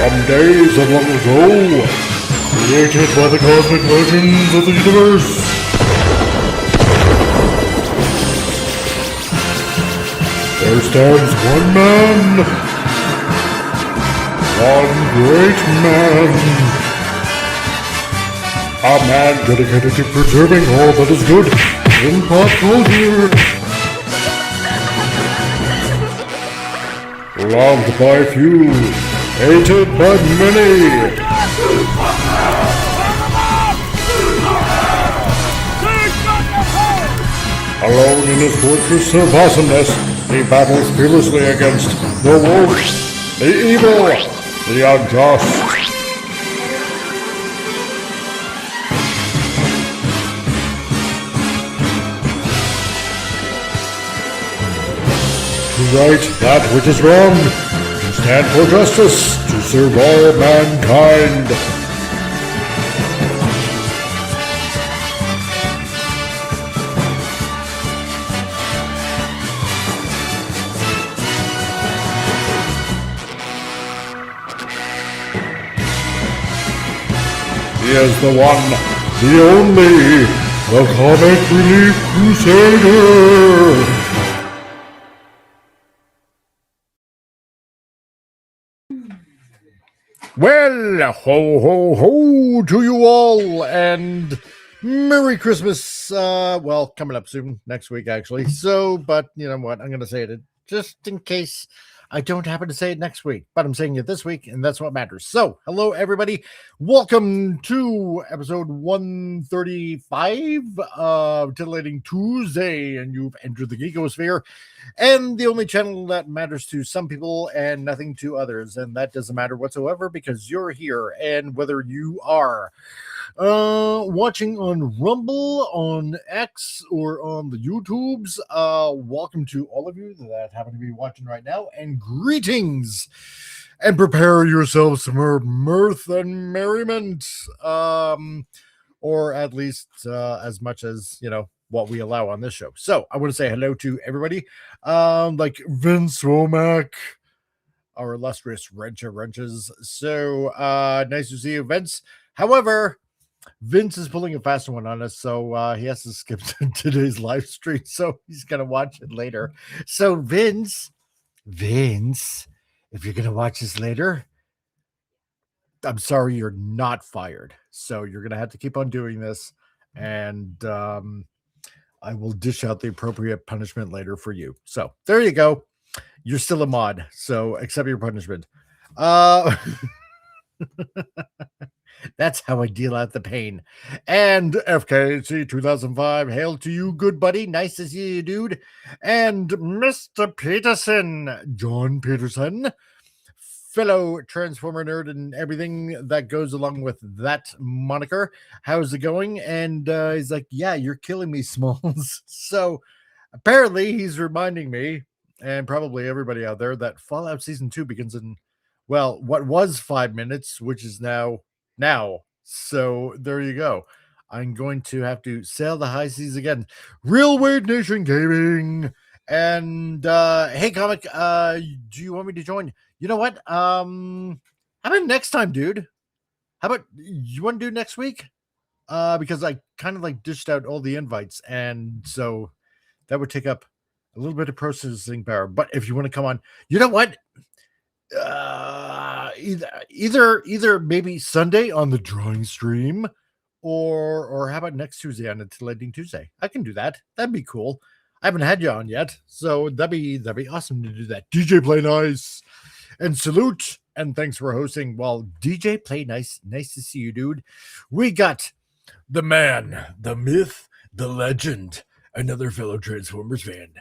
From days of long ago, created by the cosmic legends of the universe. There stands one man, one great man, a man dedicated to preserving all that is good in pop culture. Loved by few, hated by many. Alone in his fortress of awesomeness, he battles fearlessly against the woke, the evil, the unjust. To right that which is wrong, to stand for justice, to serve all mankind. He is the one, the only, the comic Relief Crusader. Well, ho, ho, ho to you all, and Merry Christmas. Well, coming up soon, next week, actually. So, but you know what? I'm going to say it just in case I don't happen to say it next week, but I'm saying it this week, and that's what matters. So, hello, everybody. Welcome to episode 135 of Titillating Tuesday, and you've entered the Geekosphere, and the only channel that matters to some people and nothing to others, and that doesn't matter whatsoever because you're here, and whether you are watching on Rumble, on X, or on the YouTubes, welcome to all of you that happen to be watching right now, and greetings, and prepare yourselves for mirth and merriment, or at least as much as, you know, what we allow on this show. So I want to say hello to everybody, like Vince Womack, our illustrious wrenches. So nice to see you, Vince. However, Vince is pulling a faster one on us, so he has to skip today's live stream, so he's gonna watch it later. So Vince, if you're gonna watch this later, I'm sorry, you're not fired. So you're gonna have to keep on doing this, and I will dish out the appropriate punishment later for you. So there you go. You're still a mod, so accept your punishment. That's how I deal out the pain. And FKC 2005, hail to you, good buddy. Nice to see you, dude. And Mr. Peterson, John Peterson, fellow Transformer nerd and everything that goes along with that moniker. How's it going? And he's like, yeah, you're killing me, Smalls. So apparently he's reminding me, and probably everybody out there, that Fallout Season 2 begins in, well, what was 5 minutes, which is now. So there you go. I'm going to have to sail the high seas again. Real Weird Nation Gaming. And hey, Comic, do you want me to join? You know what? How about next time, dude? How about you want to do next week? Because I kind of like dished out all the invites, and so that would take up a little bit of processing power. But if you want to come on, you know what? Either maybe Sunday on the drawing stream, or how about next Tuesday on the Titillating Tuesday? I can do that. That'd be cool. I haven't had you on yet, so that'd be awesome to do that. DJ Play Nice, and salute, and thanks for hosting. Well, DJ Play Nice, nice to see you, dude. We got the man, the myth, the legend, another fellow Transformers fan.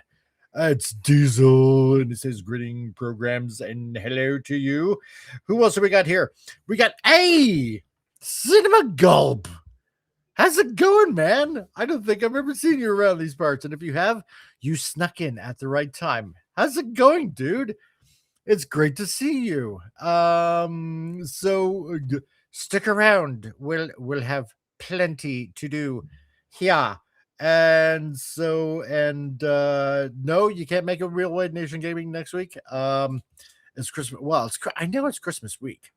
It's Diesel, and it says greeting programs and hello to you. Who else do we got here? We got Cinema Gulp. How's it going, man? I don't think I've ever seen you around these parts, and if you have, you snuck in at the right time. How's it going, dude? It's great to see you. So stick around. We'll have plenty to do here. And so, no, you can't make a Real Wide Nation Gaming next week. It's Christmas. Well, I know it's Christmas week.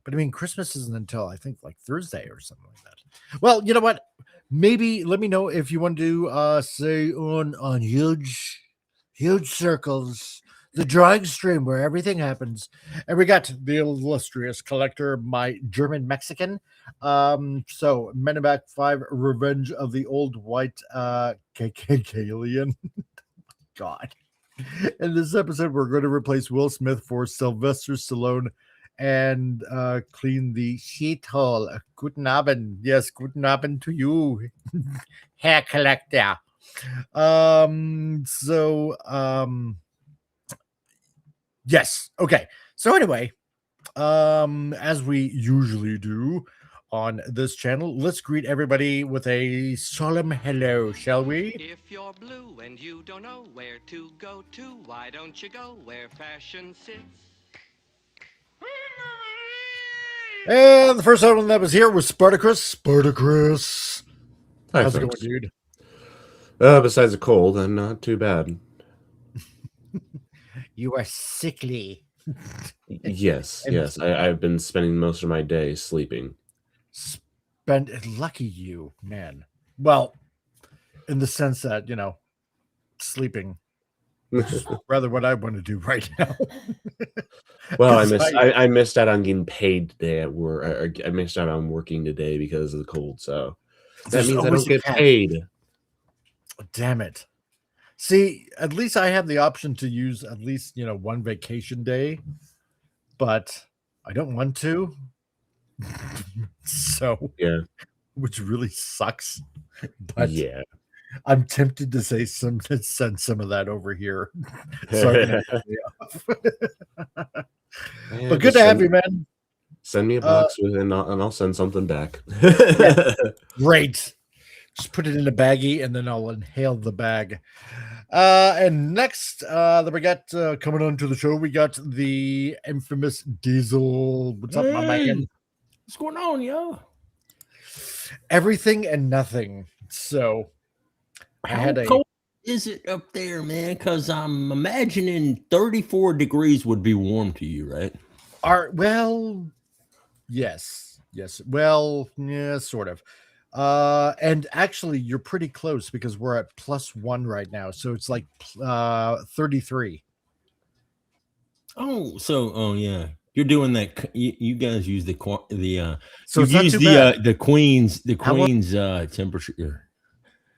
But I mean, Christmas isn't until I think like Thursday or something like that. Well, you know what? Maybe let me know if you want to say on huge circles, the drawing stream where everything happens. And we got the illustrious collector, my German Mexican. So Men in Black 5, Revenge of the Old White KKK Alien. God. In this episode, we're going to replace Will Smith for Sylvester Stallone and clean the shithole. Guten Abend. Yes, guten Abend to you, Herr Collector. Yes. Okay. So anyway, as we usually do on this channel, let's greet everybody with a solemn hello, shall we? If you're blue and you don't know where to go to, why don't you go where fashion sits? And the first one that was here was Spartacus. Spartacus. Hi, How's it folks. going, dude? Besides the cold, I'm not too bad. You are sickly. Yes. I've been spending most of my day sleeping. Lucky you, man. Well, in the sense that, you know, sleeping is rather what I want to do right now. Well, I missed out on getting paid today at work. I missed out on working today because of the cold. So that means I don't get paid. Damn it. See, at least I have the option to use at least, you know, one vacation day, but I don't want to. So, yeah, which really sucks. But yeah, I'm tempted to send some of that over here. So I can have a day off. But good to have you, man. Send me a box and I'll send something back. Great. Just put it in a baggie and then I'll inhale the bag. And next that we got coming on to the show, we got the infamous Diesel. What's up, my man? What's going on, yo? Everything and nothing. So how cold is it up there, man? Because I'm imagining 34 degrees would be warm to you, right? Well, yes. Well, yeah, sort of. And actually, you're pretty close because we're at +1 right now, so it's like 33. Oh yeah. You're doing that. You guys use the so it's not too bad. the Queen's temperature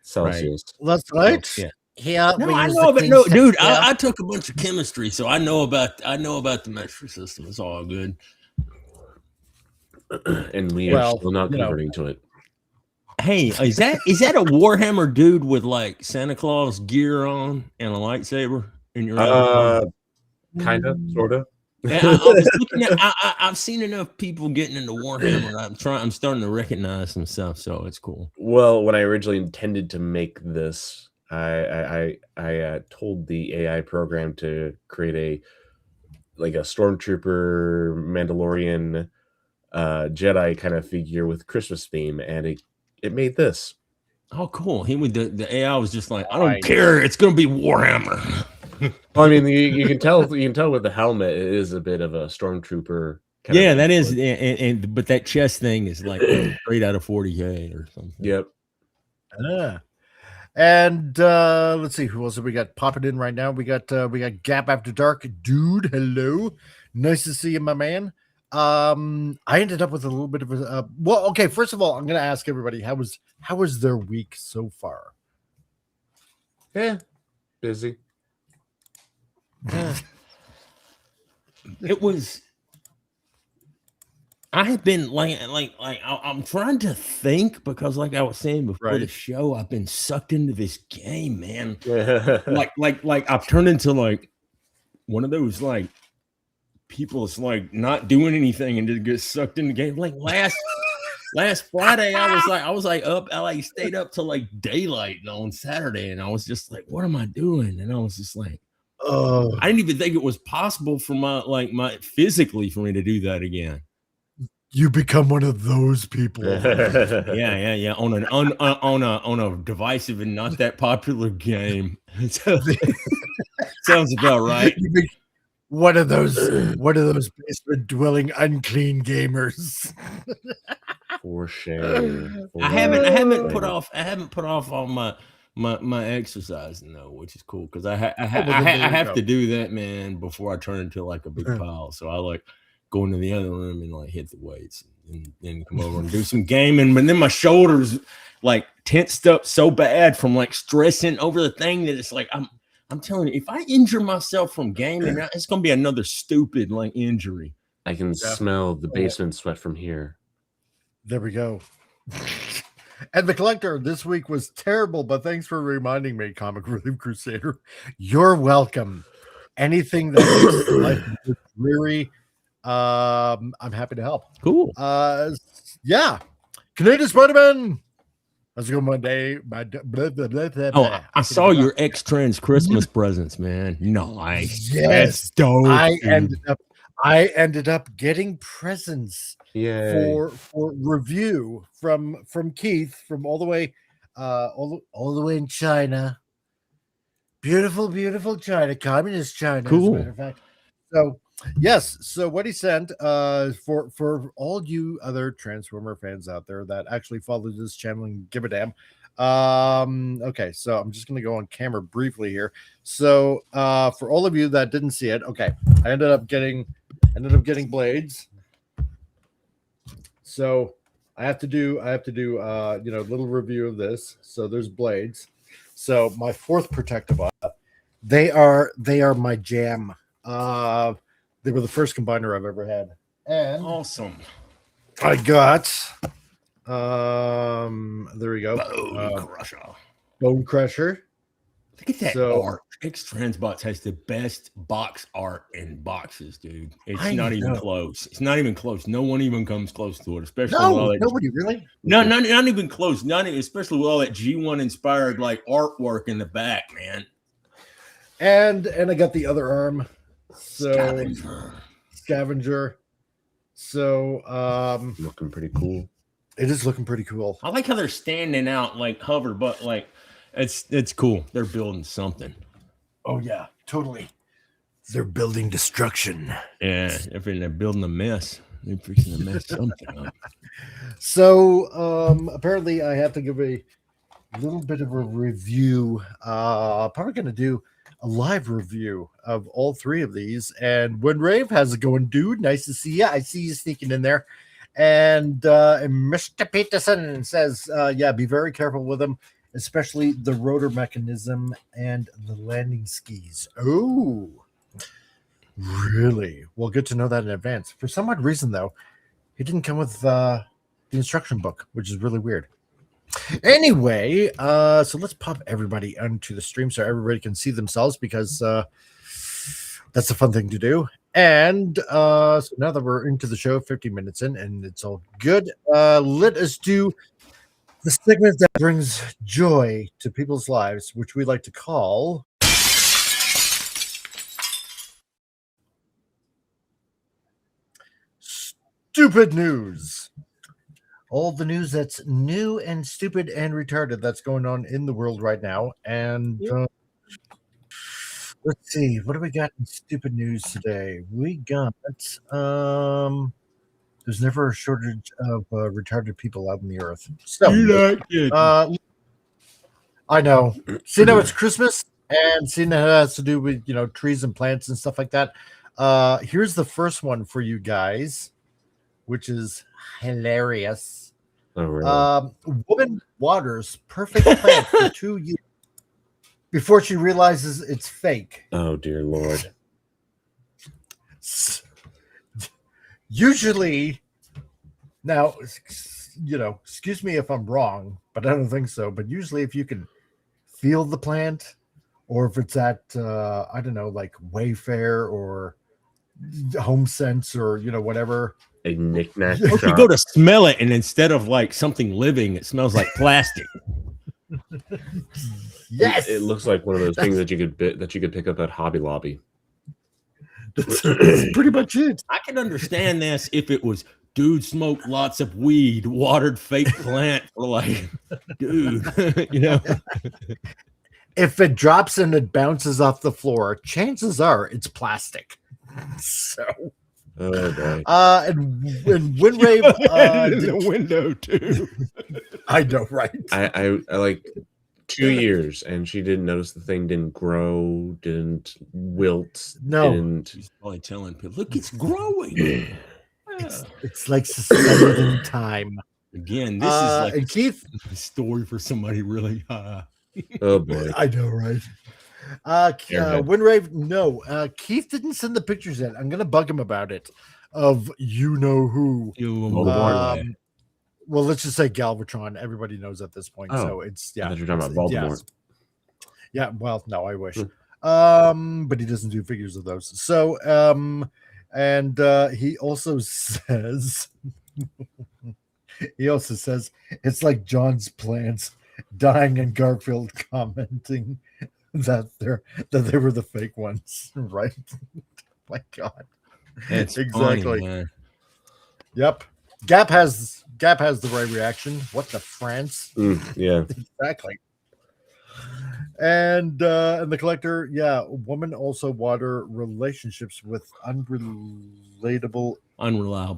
Celsius. Right. That's right. Yeah. Yeah. No, I know, but no, dude. I took a bunch of chemistry, so I know about the metric system. It's all good. And we are still not converting to it. Hey, is that a Warhammer dude with like Santa Claus gear on and a lightsaber in your kind of, sort of. I've seen enough people getting into Warhammer. I'm starting to recognize some stuff, so it's cool. Well, when I originally intended to make this, I told the AI program to create a stormtrooper Mandalorian Jedi kind of figure with Christmas theme, and it made this. Oh, cool. The AI was just like, I don't care. It's going to be Warhammer. Well, I mean, you can tell with the helmet, it is a bit of a stormtrooper. That is, but that chest thing is like straight out of 40K or something. Yep. And let's see who else have we got popping in right now. We got Gap After Dark, dude. Hello, nice to see you, my man. I ended up with a little bit of a okay. First of all, I'm gonna ask everybody how was their week so far? Yeah, busy. It was. I have been I'm trying to think because, like I was saying before the show, I've been sucked into this game, man. like I've turned into like one of those like people that's like not doing anything and just get sucked in the game. Like last Friday, I was up. I like stayed up till like daylight on Saturday, and I was just like, "What am I doing?" And I was just like, "Oh, I didn't even think it was possible for my physically for me to do that again." You become one of those people. yeah. On a divisive and not that popular game. Sounds about right. one of those basement dwelling unclean gamers. For shame. I haven't put off all my exercising though, which is cool because I have to do that, man, before I turn into like a big pile. So I like go into the other room and like hit the weights and then come over and do some gaming. But then my shoulders like tensed up so bad from like stressing over the thing that it's like I'm telling you, if I injure myself from gaming, it's gonna be another stupid like injury. I can smell the basement sweat from here. There we go. And the collector this week was terrible, but thanks for reminding me, Comic Relief Crusader. You're welcome. Anything that makes life dreary, I'm happy to help. Cool. Yeah. Canadian Spider-Man. How's it going, Monday? Oh, I saw your ex-trans Christmas presents, man. Nice. Yes. That's dope. I ended up getting presents for review from Keith from all the way in China. Beautiful China, communist China, cool. As a matter of fact. So yes, so what he sent for all you other Transformer fans out there that actually follow this channel and give a damn. Okay, so I'm just gonna go on camera briefly here. So for all of you that didn't see it, okay, I ended up getting blades. So I have to do a little review of this. So there's blades. So my fourth protective they are my jam. They were the first combiner I've ever had. And awesome. I got there we go. Bone Crusher. Look at that art. X-Transbots has the best box art in boxes, dude. It's not even close. It's not even close. No one even comes close to it, especially with all that. Nobody really. No, not even close. Especially with all that G1 inspired like artwork in the back, man. And I got the other arm. So Scavenger. So looking pretty cool. It is looking pretty cool. I like how they're standing out like hover, but like it's cool. They're building something. Oh yeah, totally. They're building destruction. Yeah, if they're building a mess, they're fixing to mess something up. So apparently I have to give a little bit of a review. Probably gonna do a live review of all three of these. And when Rave, how's it going, dude? Nice to see you. I see you sneaking in there. And Mr. Peterson says, yeah, be very careful with them, especially the rotor mechanism and the landing skis. Oh, really? Well, good to know that in advance. For some odd reason, though, it didn't come with the instruction book, which is really weird. Anyway, so let's pop everybody onto the stream so everybody can see themselves, because that's a fun thing to do. And so now that we're into the show, 50 minutes in, and it's all good, let us do the segment that brings joy to people's lives, which we like to call Stupid News. All the news that's new and stupid and retarded that's going on in the world right now. And let's see, what do we got in stupid news today? We got there's never a shortage of retarded people out on the earth. So I know. See, now it's Christmas, and seeing that it has to do with trees and plants and stuff like that. Here's the first one for you guys, which is hilarious. Oh, really? Woman waters perfect plant for 2 years before she realizes it's fake. Oh, dear Lord. Usually, now, excuse me if I'm wrong, but I don't think so. But usually, if you can feel the plant, or if it's at, I don't know, like Wayfair or Home Sense or, whatever. A knick-knack Or if you go to smell it, and instead of like something living, it smells like plastic. Yes, it looks like one of those things that you could pick up at Hobby Lobby. That's pretty much it. I can understand this if it was dude smoked lots of weed, watered fake plant for like, dude, If it drops and it bounces off the floor, chances are it's plastic. So, Oh boy. and Windrave in the window too. I know, right? I like 2 years, and she didn't notice the thing didn't grow, didn't wilt, No. didn't. She's probably telling people, "Look, it's growing." It's like suspended in time. Again, this is like and Keith, a story for somebody really high. Oh boy. I know, right? Airhead. Windrave, no. Keith didn't send the pictures yet. I'm gonna bug him about it. Of you know who. Well, let's just say Galvatron. Everybody knows at this point. Oh, So it's I thought you were talking about Voldemort. Yeah. Well, no, I wish. But he doesn't do figures of those. So and he also says it's like John's plants dying and Garfield commenting that they were the fake ones, right? My God. It's exactly. funny, man. Yep. Gap has the right reaction. What the France? Yeah. Exactly. And the collector, yeah, woman also water relationships with unreliable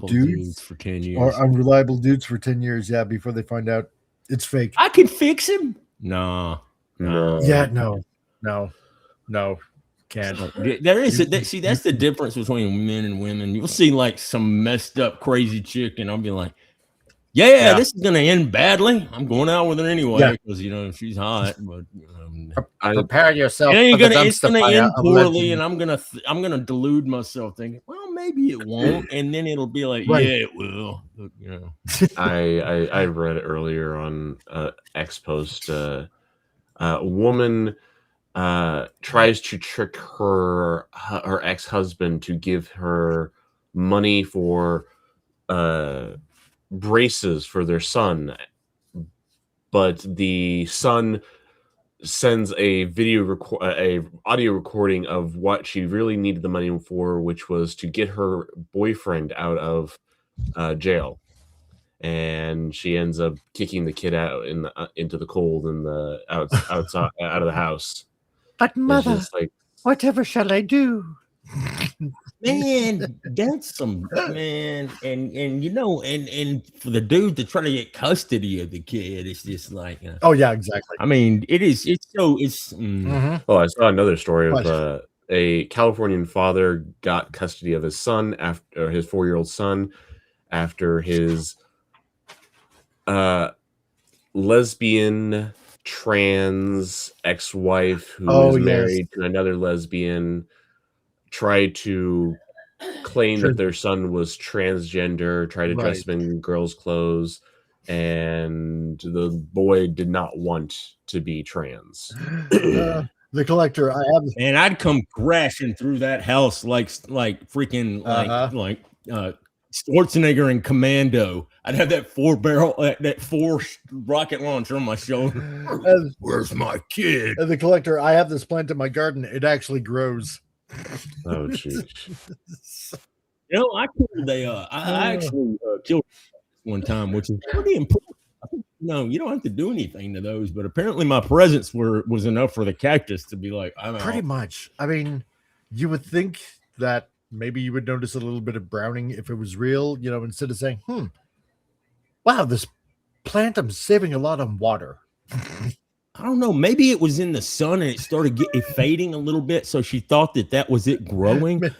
dudes for 10 years. Or unreliable dudes for 10 years, yeah, before they find out it's fake. I can fix him. No. Yeah, no. Can't. There is see, that's the difference between men and women. You'll see like some messed up crazy chick, and I'll be like, yeah, this is gonna end badly. I'm going out with her anyway because she's hot. But prepare yourself. It's gonna end poorly, and I'm gonna delude myself, thinking, well, maybe it won't, and then it'll be like, yeah, it will. But, I read it earlier on X post. A woman tries to trick her ex-husband to give her money for braces for their son, but the son sends a audio recording of what she really needed the money for, which was to get her boyfriend out of jail, and she ends up kicking the kid out into the cold and outside out of the house. But mother, whatever shall I do? Man, that's some man, and for the dude to try to get custody of the kid, it's just like, oh yeah, exactly. I mean, it's Oh, I saw another story of a Californian father got custody of his son after his 4-year-old son after his lesbian trans ex-wife who is married to another lesbian tried to claim that their son was transgender, tried to dress him in girls' clothes, and the boy did not want to be trans. The collector, and I'd come crashing through that house like freaking like Schwarzenegger in Commando. I'd have that 4-barrel, that 4 rocket launcher on my shoulder. Where's my kid? The collector, I have this plant in my garden. It actually grows. Oh, jeez. I killed I actually killed one time, which is pretty important. You don't have to do anything to those, but apparently my presence was enough for the cactus to be like, I'm out. Pretty much. I mean, you would think that maybe you would notice a little bit of browning if it was real, instead of saying, wow, this plant, I'm saving a lot on water. I don't know. Maybe it was in the sun and it started fading a little bit, so she thought that was it growing. The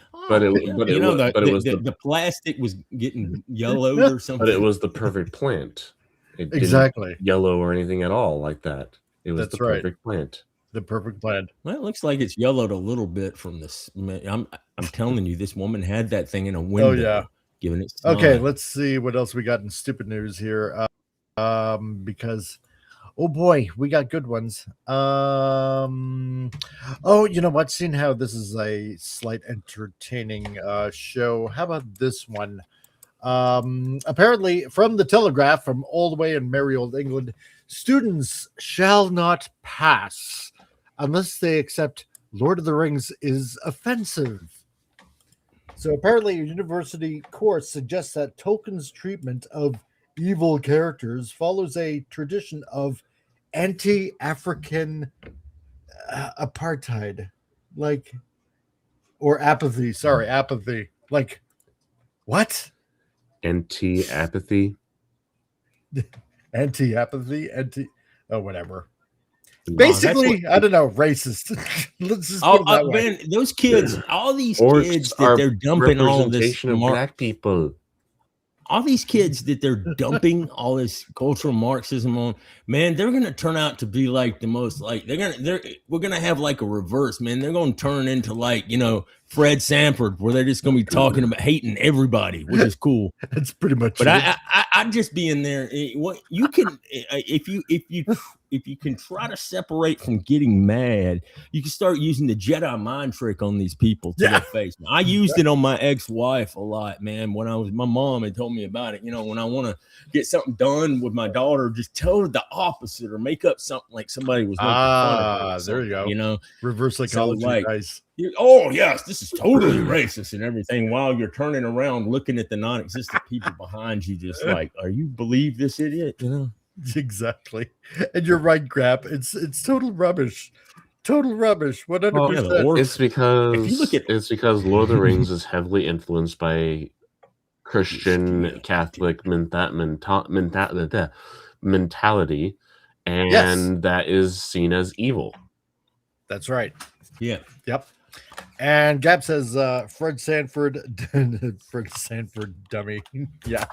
plastic was getting yellowed or something. But it was the perfect plant. It exactly didn't yellow or anything at all like that. It was perfect plant. The perfect plant. Well, it looks like it's yellowed a little bit from this. I'm telling you, this woman had that thing in a window. Oh yeah, giving it. Okay, let's see what else we got in stupid news here. Because. Oh boy, we got good ones. Oh, you know what? Seeing how this is a slight entertaining show, how about this one? Apparently, from the Telegraph, from all the way in merry old England, students shall not pass unless they accept Lord of the Rings is offensive. So apparently, a university course suggests that Tolkien's treatment of evil characters follows a tradition of anti-African apartheid. Like, or apathy. Sorry, apathy. Like, what? Anti-apathy. Anti-apathy? Whatever. That's Basically, what- I don't know, racist. Let's just put it that way. man, those kids, all these Orcs kids that are they're dumping all this representation of black people. all these kids that they're dumping all this cultural Marxism on, man, they're gonna turn out to be like the most like we're gonna have like a reverse, man. They're gonna turn into like, you know, Fred Sanford, where they're just gonna be talking about hating everybody, which is cool. That's pretty much But it. I'd just be in there. What you can, if you can try to separate from getting mad, you can start using the Jedi mind trick on these people to their face. I used it on my ex-wife a lot, man. When my mom had told me about it. You know, when I want to get something done with my daughter, just tell her the opposite or make up something like somebody was making fun of her. There you go. You know, reverse psychology, like, guys. oh yes, this is totally racist and everything, while you're turning around looking at the non-existent people behind you, just like, are you believe this idiot? You know, exactly. And you're right, Grap. It's total rubbish. Total rubbish. 100%. Well, it's because if you look at it's because Lord of the Rings is heavily influenced by Christian Catholic mentality, and that is seen as evil. That's right. Yeah. Yep. And Gap says Fred Sanford dummy. Yeah,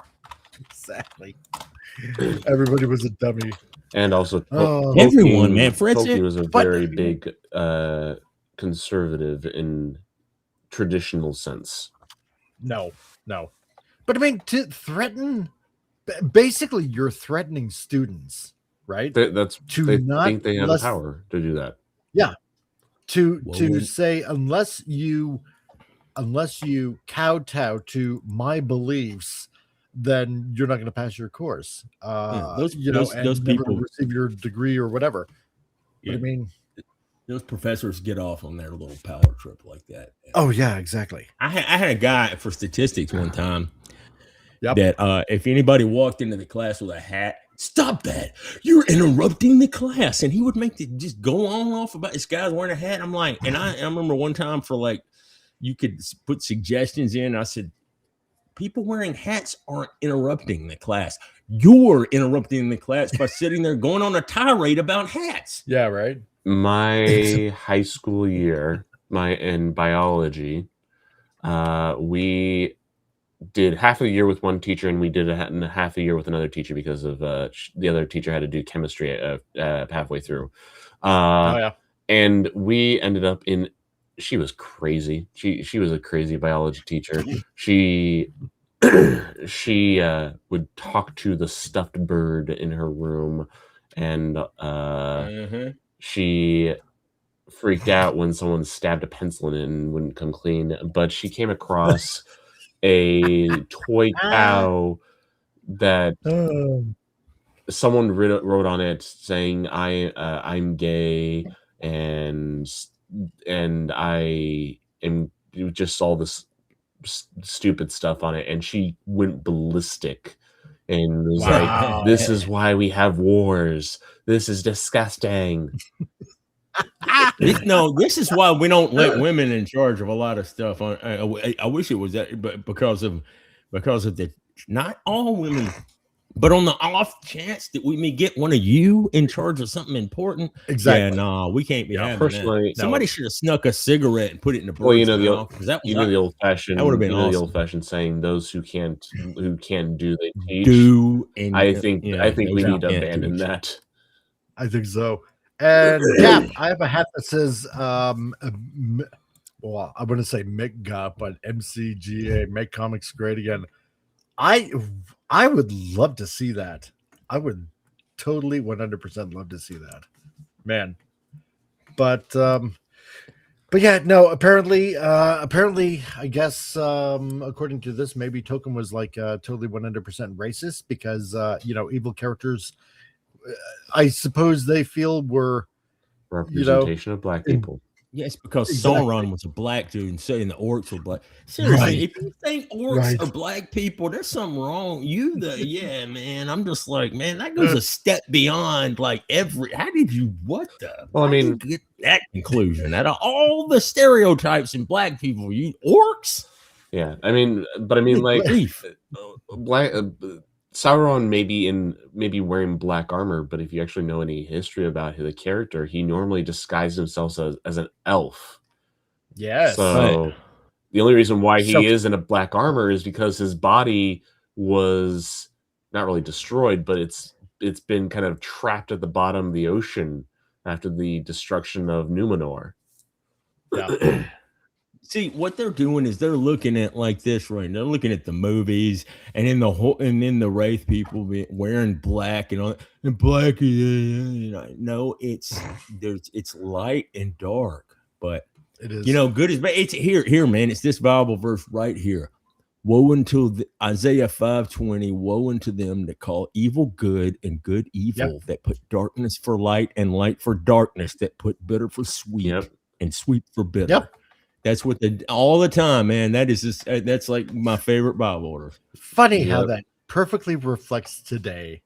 exactly. Everybody was a dummy. And also everyone, man. Fred Tolkien was a very big conservative in traditional sense. No. But I mean, to threaten, basically you're threatening students, right? They think they have the power to do that. Yeah. To say unless you kowtow to my beliefs, then you're not going to pass your course. Those people receive your degree or whatever. Yeah. But I mean, those professors get off on their little power trip like that. Oh yeah, exactly. I had a guy for statistics one time that if anybody walked into the class with a hat, stop that, you're interrupting the class. And he would make it just go on and off about this guy's wearing a hat. I'm like, and I remember one time for like, you could put suggestions in. I said, people wearing hats aren't interrupting the class. You're interrupting the class by sitting there going on a tirade about hats. Yeah, right. My high school year, in biology, we did half a year with one teacher, and we did half a year with another teacher because of the other teacher had to do chemistry halfway through. And we ended up in. She was crazy. She was a crazy biology teacher. She would talk to the stuffed bird in her room, and she freaked out when someone stabbed a pencil in it and wouldn't come clean. But she came across a toy cow that someone wrote on it saying I'm gay, and I am, you just saw this stupid stuff on it, and she went ballistic and was like, this is why we have wars, this is disgusting. This is why we don't let women in charge of a lot of stuff. I wish it was that, but because of the, not all women, but on the off chance that we may get one of you in charge of something important. Exactly. Yeah, no, we can't be having personally, that. Somebody should have snuck a cigarette and put it in the bird's mouth. The old fashioned, that would have been awesome. The old fashioned saying, those who can do, they teach. I think we need to abandon that. I think so. And yeah, I have a hat that says well, I wouldn't say MCGA, but MCGA, make comics great again. I would love to see that. I would totally 100% love to see that, man. But yeah, no, apparently I guess according to this, maybe Token was like totally 100% racist because evil characters, I suppose they feel were representation of black people. Yes, because Exactly. Sauron was a black dude and saying the orcs were black. Seriously, Right. if you think orcs are black people, there's something wrong. Yeah, man. I'm just like, man, that goes a step beyond like how did you Well, I mean, get that conclusion? Out of all the stereotypes in black people, you orcs? Yeah, I mean, but I mean, like, black Sauron maybe wearing black armor, but if you actually know any history about the character, he normally disguised himself as an elf. Yes. So the only reason why he is in a black armor is because his body was not really destroyed, but it's been kind of trapped at the bottom of the ocean after the destruction of Numenor. Yeah. See, what they're doing is they're looking at like this, right? They're looking at the movies and then the Wraith people wearing black and all that. And black, no, it's light and dark, but it is. Good is bad. It's here, man. It's this Bible verse right here. Woe unto Isaiah 5:20. Woe unto them that call evil good and good evil, that put darkness for light and light for darkness, that put bitter for sweet and sweet for bitter. Yep. That's what all the time, man. That is just that's like my favorite Bible order. Funny how that perfectly reflects today.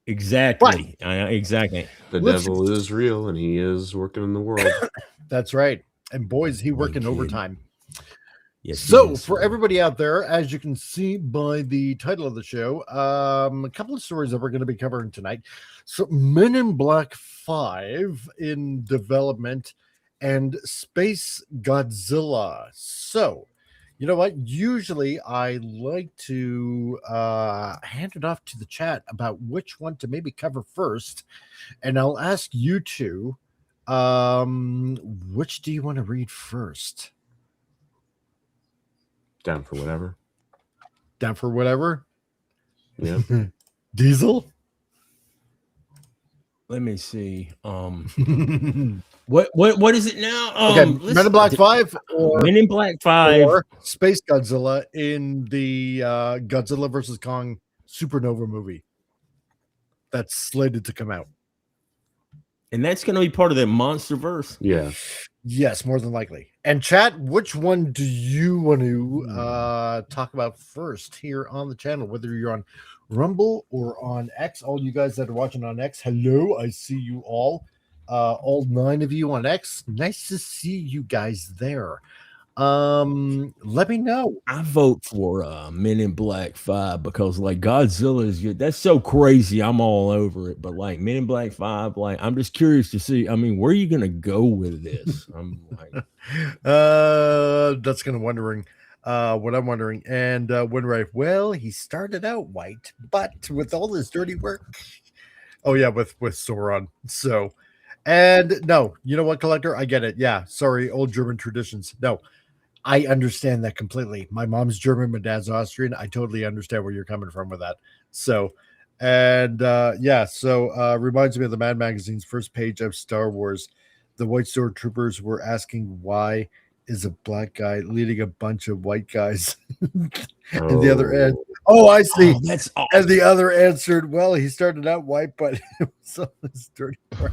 Exactly. Exactly. The devil is real and he is working in the world. That's right. And boy, is he working overtime. Yes. So for everybody out there, as you can see by the title of the show, a couple of stories that we're going to be covering tonight. So Men in Black 5 in development and SpaceGodzilla. So, you know what? Usually I like to hand it off to the chat about which one to maybe cover first. And I'll ask you two, which do you want to read first? Down for whatever. Down for whatever? Yeah. Diesel? Let me see. What is it now? Okay, Men in Black 5 or Men in Black 5 or SpaceGodzilla in the Godzilla versus Kong Supernova movie that's slated to come out. And that's going to be part of the MonsterVerse. Yeah. Yes, more than likely. And chat, which one do you want to talk about first here on the channel? Whether you're on Rumble or on X, all you guys that are watching on X, hello, I see you all 9 of you on X. Nice to see you guys there. Let me know. I vote for Men in Black 5 because like Godzilla is good. That's so crazy. I'm all over it. But like Men in Black 5, like I'm just curious to see. I mean, where are you gonna go with this? I'm like, that's kind of wondering. What I'm wondering, and Winrife, well, he started out white, but with all his dirty work, with Sauron. So, and no, you know what, Collector, I get it. Yeah, sorry, old German traditions. No, I understand that completely. My mom's German, my dad's Austrian. I totally understand where you're coming from with that. So, and reminds me of the Mad Magazine's first page of Star Wars. The White Stormtroopers were asking why is a black guy leading a bunch of white guys. And the other end, I see. Oh, that's awesome. And the other answered, well, he started out white, but it was all this dirty work.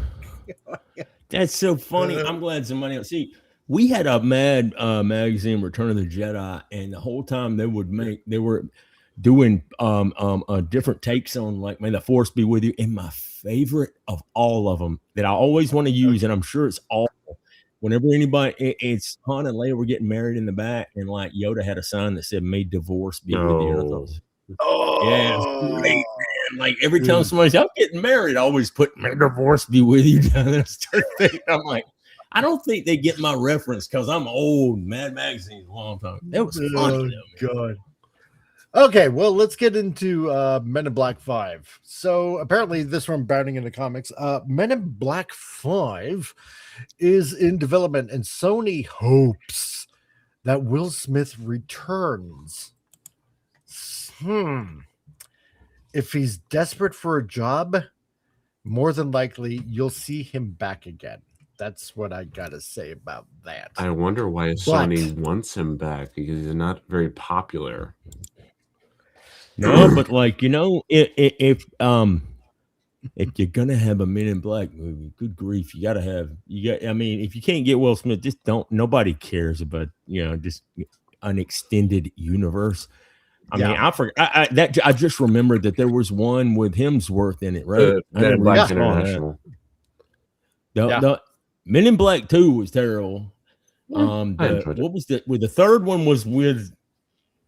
That's so funny. I'm glad somebody else. See, we had a Mad magazine, Return of the Jedi, and the whole time they were doing different takes on like, may the force be with you. And my favorite of all of them that I always want to use, and I'm sure it's awful. Whenever it's Han and Leia were getting married in the back, and like Yoda had a sign that said, "May divorce be with you." And I thought, yeah, it's great, man. Like every time somebody says, "I'm getting married," I always put "May divorce be with you" down there. I'm like, I don't think they get my reference because I'm old. Mad Magazine a long time. That was funny. God. Okay, well, let's get into Men in Black 5. So apparently this one bounding into comics. Men in Black 5 is in development, and Sony hopes that Will Smith returns. If he's desperate for a job, more than likely you'll see him back again. That's what I gotta say about that. I wonder why Sony wants him back, because he's not very popular. No, but like, if if you're gonna have a Men in Black movie, good grief, you gotta have I mean, if you can't get Will Smith, just don't. Nobody cares about just an extended universe. I mean, I just remembered that there was one with Hemsworth in it, right? Men in Black International. The Men in Black 2 was terrible. What was with the third one was with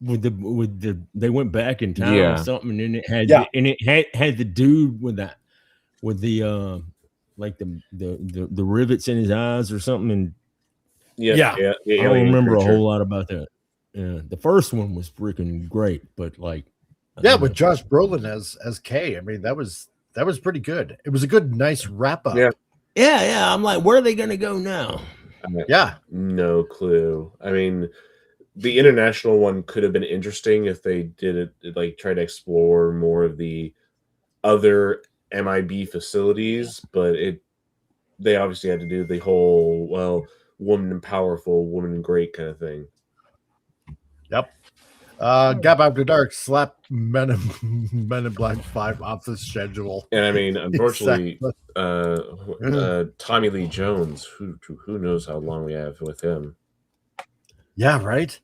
the they went back in time or something, and then it had the dude with the like the rivets in his eyes or something, and I don't remember a whole lot about that. Yeah, the first one was freaking great, but like with Josh Brolin as K. I mean, that was pretty good. It was a good, nice wrap up. Yeah. I'm like, where are they gonna go now? No clue. I mean, the international one could have been interesting if they did it, like try to explore more of the other MIB facilities, but they obviously had to do the whole woman powerful, woman great kind of thing. Yep. Gap After Dark slapped Men in Black 5 off the schedule. And I mean, unfortunately, Tommy Lee Jones, who knows how long we have with him. Yeah, right.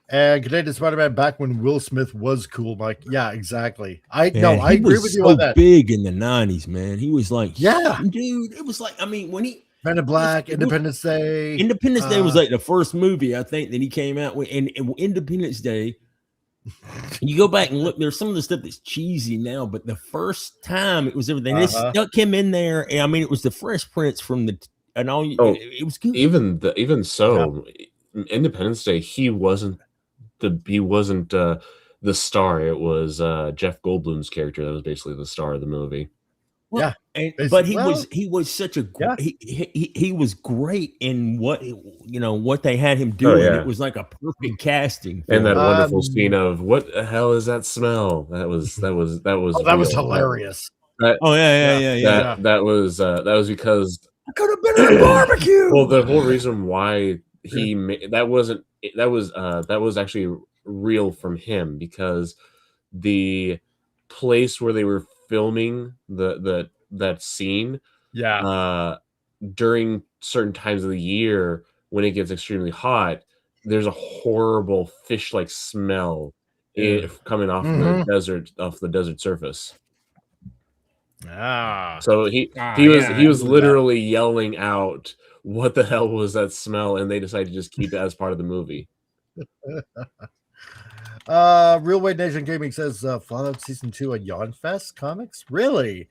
And Canadian Spider-Man back when Will Smith was cool, Mike. Yeah, exactly. I agree with you on that. Big in the 90s, man. He was like, dude. It was like, I mean, when he Men in Black, Independence Day. Independence Day was like the first movie I think that he came out with, and Independence Day. You go back and look. There's some of the stuff that's cheesy now, but the first time it was everything. They stuck him in there. And, I mean, it was the Fresh Prince from it was good. Even so, Independence Day, he wasn't the star. It was Jeff Goldblum's character that was basically the star of the movie. Well, but he was such a he was great in what they had him doing. It was like a perfect casting. And that wonderful scene of what the hell is that smell? That was hilarious. That was because I could have been at a barbecue. Well, the whole reason why he that was actually real from him, because the place where they were filming that scene during certain times of the year when it gets extremely hot, there's a horrible fish-like smell coming off the desert surface. So he was literally yelling out, what the hell was that smell? And they decided to just keep it as part of the movie. Real Weight Nation Gaming says Fallout Season 2 at Yawn Fest Comics? Really?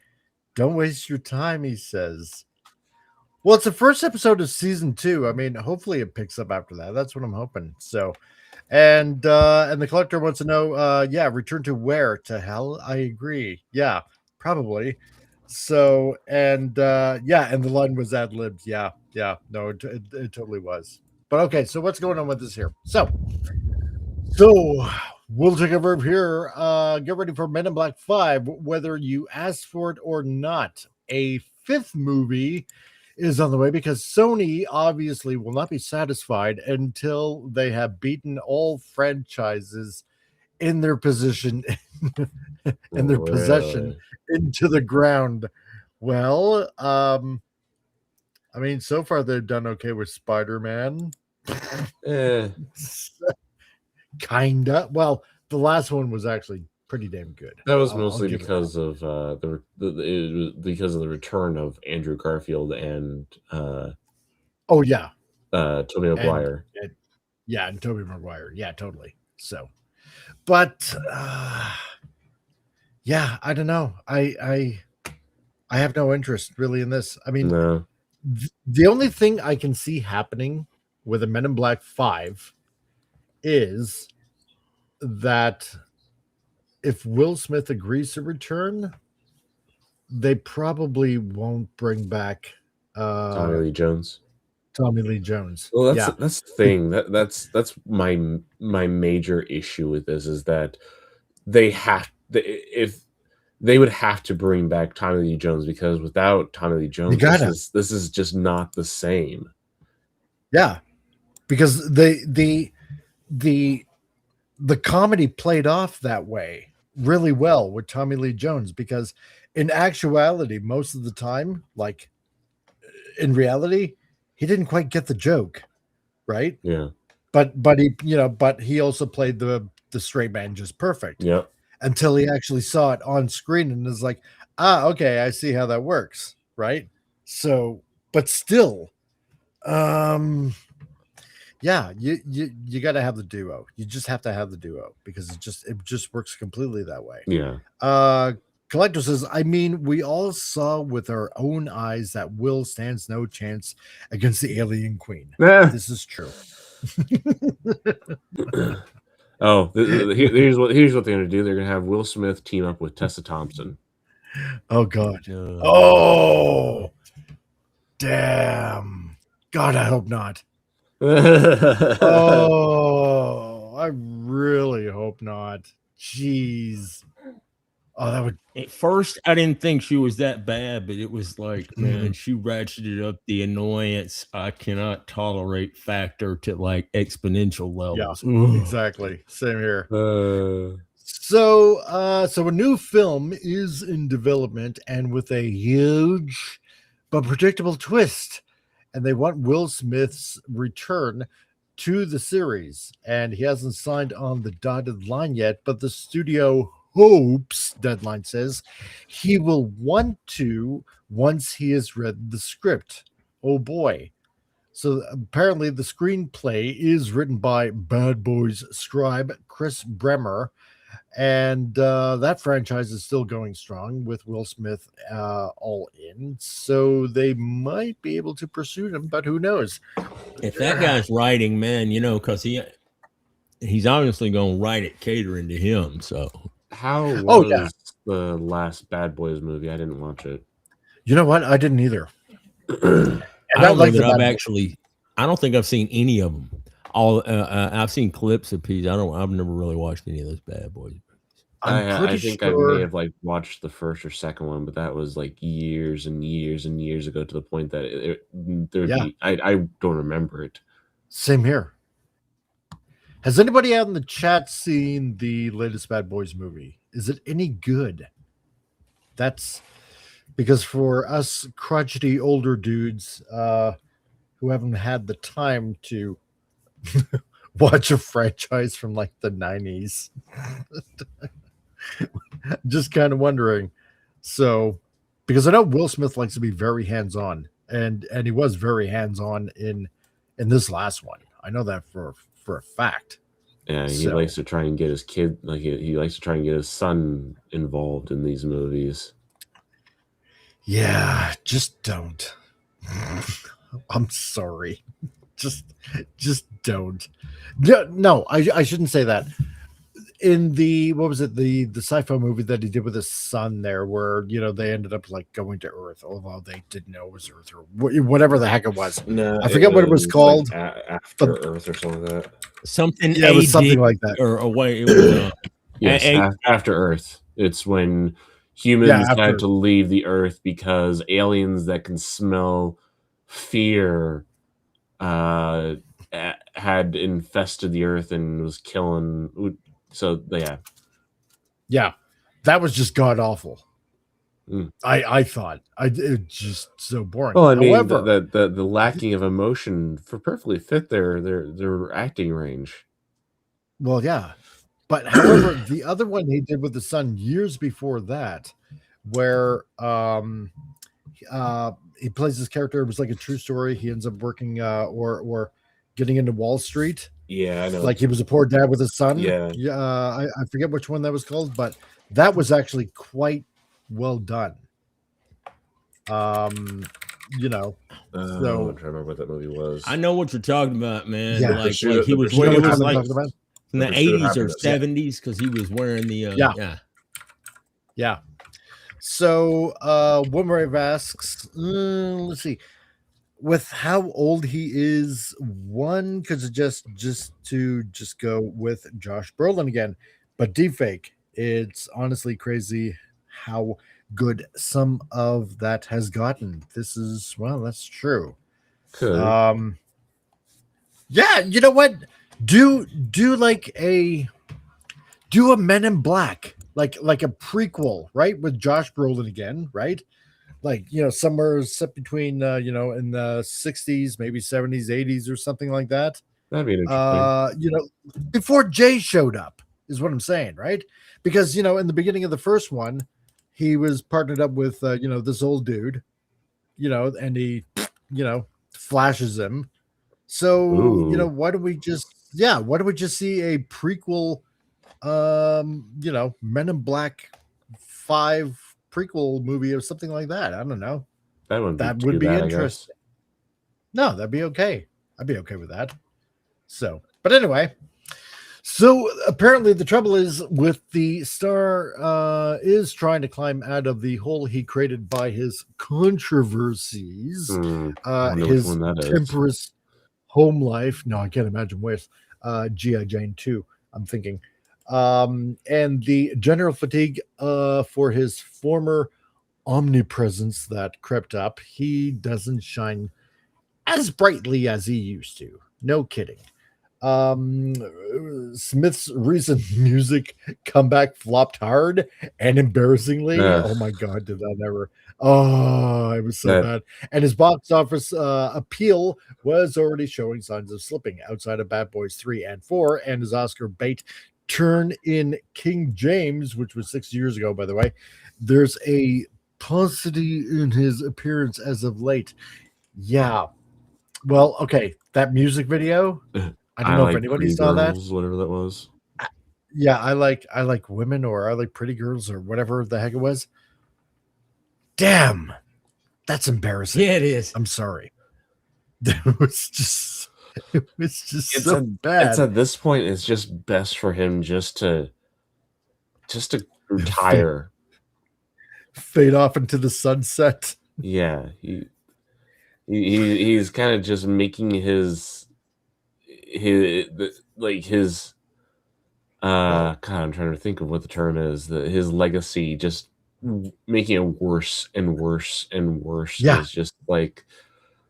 Don't waste your time, he says. Well, it's the first episode of Season 2. I mean, hopefully it picks up after that. That's what I'm hoping. So, and the collector wants to know, return to where? To hell? I agree. Yeah, probably. So, and the line was ad-libbed. Yeah. No, it totally was. But okay, so what's going on with this here? So we'll take a verb here. Get ready for Men in Black 5, whether you asked for it or not. A fifth movie is on the way because Sony obviously will not be satisfied until they have beaten all franchises in their possession into the ground. Well, I mean, so far they've done okay with Spider-Man. Kinda. Well, the last one was actually pretty damn good. That was mostly because of the return of Andrew Garfield and Tobey Maguire. And Tobey Maguire. Yeah, totally. So, but I don't know. I have no interest really in this. I mean, the only thing I can see happening with a Men in Black 5 is that if Will Smith agrees to return, they probably won't bring back Tommy Lee Jones. Well, that's the thing. That's my major issue with this is that if they would have to bring back Tommy Lee Jones, because without Tommy Lee Jones, this is just not the same. Yeah, because the comedy played off that way really well with Tommy Lee Jones, because in actuality, most of the time, like in reality, he didn't quite get the joke, right? Yeah. But he also played the straight man just perfect. Yeah. Until he actually saw it on screen and is like, okay, I see how that works, right? So, but still, yeah, you got to have the duo. You just have to have the duo because it just works completely that way. Yeah. Collector says, I mean, we all saw with our own eyes that Will stands no chance against the alien queen. This is true. Oh, here's what they're gonna do. They're gonna have Will Smith team up with Tessa Thompson. Oh God. Oh, damn. God, I hope not. Oh, I really hope not. Jeez. Oh, that would. At first, I didn't think she was that bad, but it was like, man, she ratcheted up the annoyance I cannot tolerate factor to like exponential levels. Yeah, exactly. Same here. So a new film is in development and with a huge but predictable twist. And they want Will Smith's return to the series. And he hasn't signed on the dotted line yet, but the studio hopes, deadline says, he will want to once he has read the script. Oh boy. So apparently the screenplay is written by Bad Boys scribe Chris Bremer. And that franchise is still going strong with Will Smith all in. So they might be able to pursue him, but who knows? If that guy's writing, man, because he's obviously going to write it catering to him. So how was the last Bad Boys movie? I didn't watch it. You know what? I didn't either. I don't know that I don't think I've seen any of them. I've seen clips of Pete. I've never really watched any of those Bad Boys. I think I may have like watched the first or second one, but that was like years and years and years ago to the point that I don't remember it. Same here. Has anybody out in the chat seen the latest Bad Boys movie? Is it any good? That's because for us crotchety older dudes who haven't had the time to watch a franchise from like the 90s. Just kind of wondering. So, because I know Will Smith likes to be very hands-on, and he was very hands-on in this last one. I know that for a fact. Yeah, he likes to try and get his kid, like he likes to try and get his son involved in these movies. Yeah, just don't. I'm sorry. Just don't. No, I shouldn't say that. In the what was it, the sci-fi movie that he did with his son there, where they ended up like going to Earth, although they didn't know it was Earth or whatever the heck it was. No, I forget what it was called. Like After Earth or something like that. Something. Yeah, it was something like that. Or away. It was, yes, After Earth. It's when humans had to leave the Earth because aliens that can smell fear had infested the Earth and was killing. So yeah, that was just god awful. I thought it just so boring. Well, I mean, however, the lacking of emotion perfectly fit their acting range. Well, yeah, but however, the other one he did with the son years before that, where he plays this character. It was like a true story. He ends up working or getting into Wall Street. Yeah, I know. Like he was a poor dad with his son. Yeah. I forget which one that was called, but that was actually quite well done. So I'm trying to remember what that movie was. I know what you're talking about, man. Yeah. Like he was wearing like in the 80s or 70s because he was wearing the yeah. So Woodwave asks, let's see. With how old he is, one could suggest just go with Josh Brolin again, but deepfake. It's honestly crazy how good some of that has gotten. That's true. Could. Yeah, you know what? Do a Men in Black like a prequel, right, with Josh Brolin again, right? Like, somewhere set between in the 60s, maybe 70s, 80s, or something like that. That'd be interesting. Before Jay showed up, is what I'm saying, right? Because in the beginning of the first one, he was partnered up with this old dude, and he flashes him. So Ooh. why don't we just see a prequel, Men in Black 5 prequel movie or something like that? I don't know. That wouldn't That be would too be bad, interesting. No, that'd be okay. I'd be okay with that. So, but anyway, so apparently the trouble is with the star is trying to climb out of the hole he created by his controversies, his temperate home life. No, I can't imagine worse. G.I. Jane 2, I'm thinking. And the general fatigue for his former omnipresence that crept up. He doesn't shine as brightly as he used to. No kidding. Smith's recent music comeback flopped hard and embarrassingly. Oh my God, did that ever? Oh, it was so bad. And his box office appeal was already showing signs of slipping outside of Bad Boys 3 and 4, and his Oscar bait turn in King James, which was 6 years ago, by the way. There's a paucity in his appearance as of late. Yeah. Well, okay, that music video. I don't know if anybody saw that. Whatever that was. Yeah, I like women, or I like pretty girls, or whatever the heck it was. Damn, that's embarrassing. Yeah, it is. I'm sorry. It was just so bad. It's at this point, it's just best for him just to retire, fade off into the sunset. Yeah, he's kind of just making his God, I'm trying to think of what the term is, his legacy, just making it worse and worse and worse. Yeah. It's just like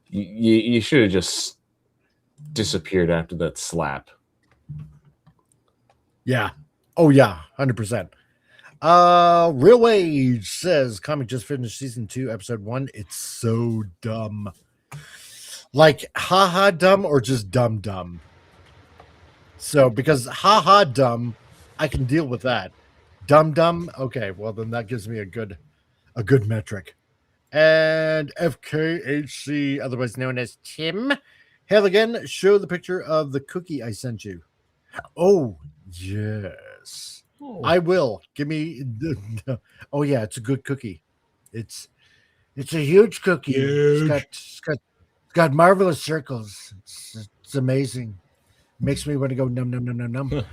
you should have just disappeared after that slap. Yeah. Oh yeah, 100%. Real Wage says comic just finished season 2, episode 1. It's so dumb. Like haha dumb, or just dumb. So because haha dumb, I can deal with that. Dumb, okay, well then that gives me a good metric. And FKHC, otherwise known as Tim, hail again, show the picture of the cookie I sent you. Oh yes. Oh. I will. Give me oh yeah, it's a good cookie. It's a huge cookie. It's got marvelous circles. It's amazing. Makes me want to go num.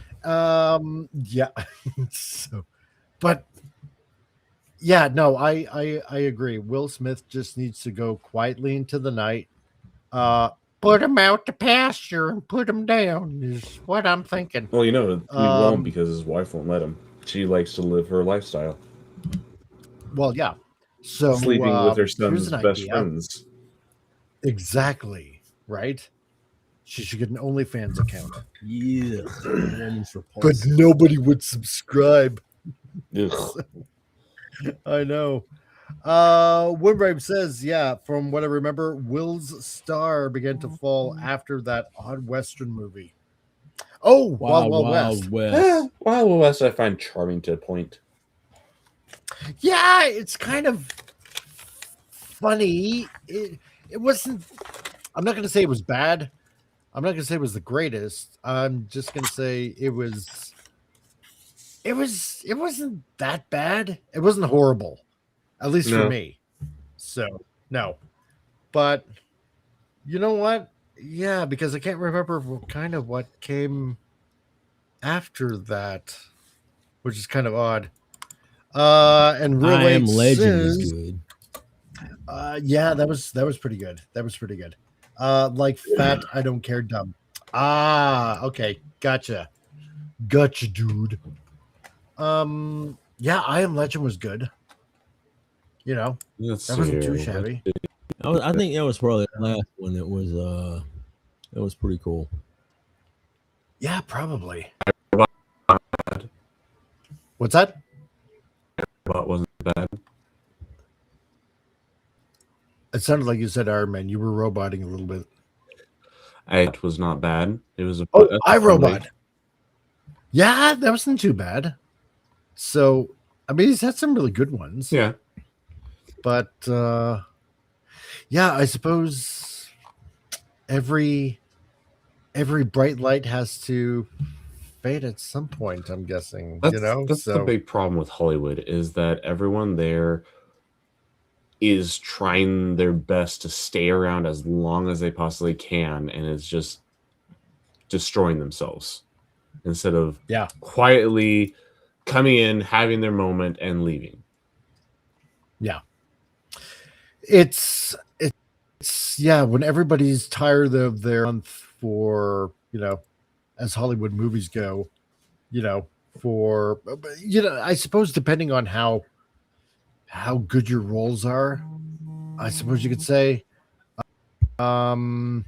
Yeah. So, but yeah, no, I agree. Will Smith just needs to go quietly into the night. Put him out to pasture and put him down is what I'm thinking. Well, he won't, because his wife won't let him. She likes to live her lifestyle. Well, yeah. So sleeping with her son's best friends. Exactly. Right. She should get an OnlyFans account. Yeah. But nobody would subscribe. I know. Woodbrave says, yeah, from what I remember, Will's star began to fall after that odd Western movie. Oh, Wild West. Wild West I find charming to a point. Yeah, it's kind of funny. It wasn't, I'm not going to say it was bad. I'm not going to say it was the greatest. I'm just going to say it wasn't that bad. It wasn't horrible, at least for me. So, no. But you know what? Yeah, because I can't remember kind of what came after that, which is kind of odd. And Real I Am Legend is good. Yeah, that was pretty good. That was pretty good. Like fat, I don't care, dumb. Okay, gotcha, dude. Yeah, I Am Legend was good. That wasn't too shabby. I think that was probably the last one that was pretty cool. Yeah, probably. What's that? sounded like you said Iron Man. You were roboting a little bit. It was not bad. It was a iRobot. Yeah, that wasn't too bad. So, I mean, he's had some really good ones. Yeah. But yeah, I suppose every bright light has to fade at some point, I'm guessing. That's, you know, that's the big problem with Hollywood, is that everyone there is trying their best to stay around as long as they possibly can, and it's just destroying themselves instead of quietly coming in, having their moment, and leaving. Yeah. It's yeah, when everybody's tired of their month for, you know, as Hollywood movies go, you know, for, you know, I suppose depending on how good your roles are, I suppose you could say, you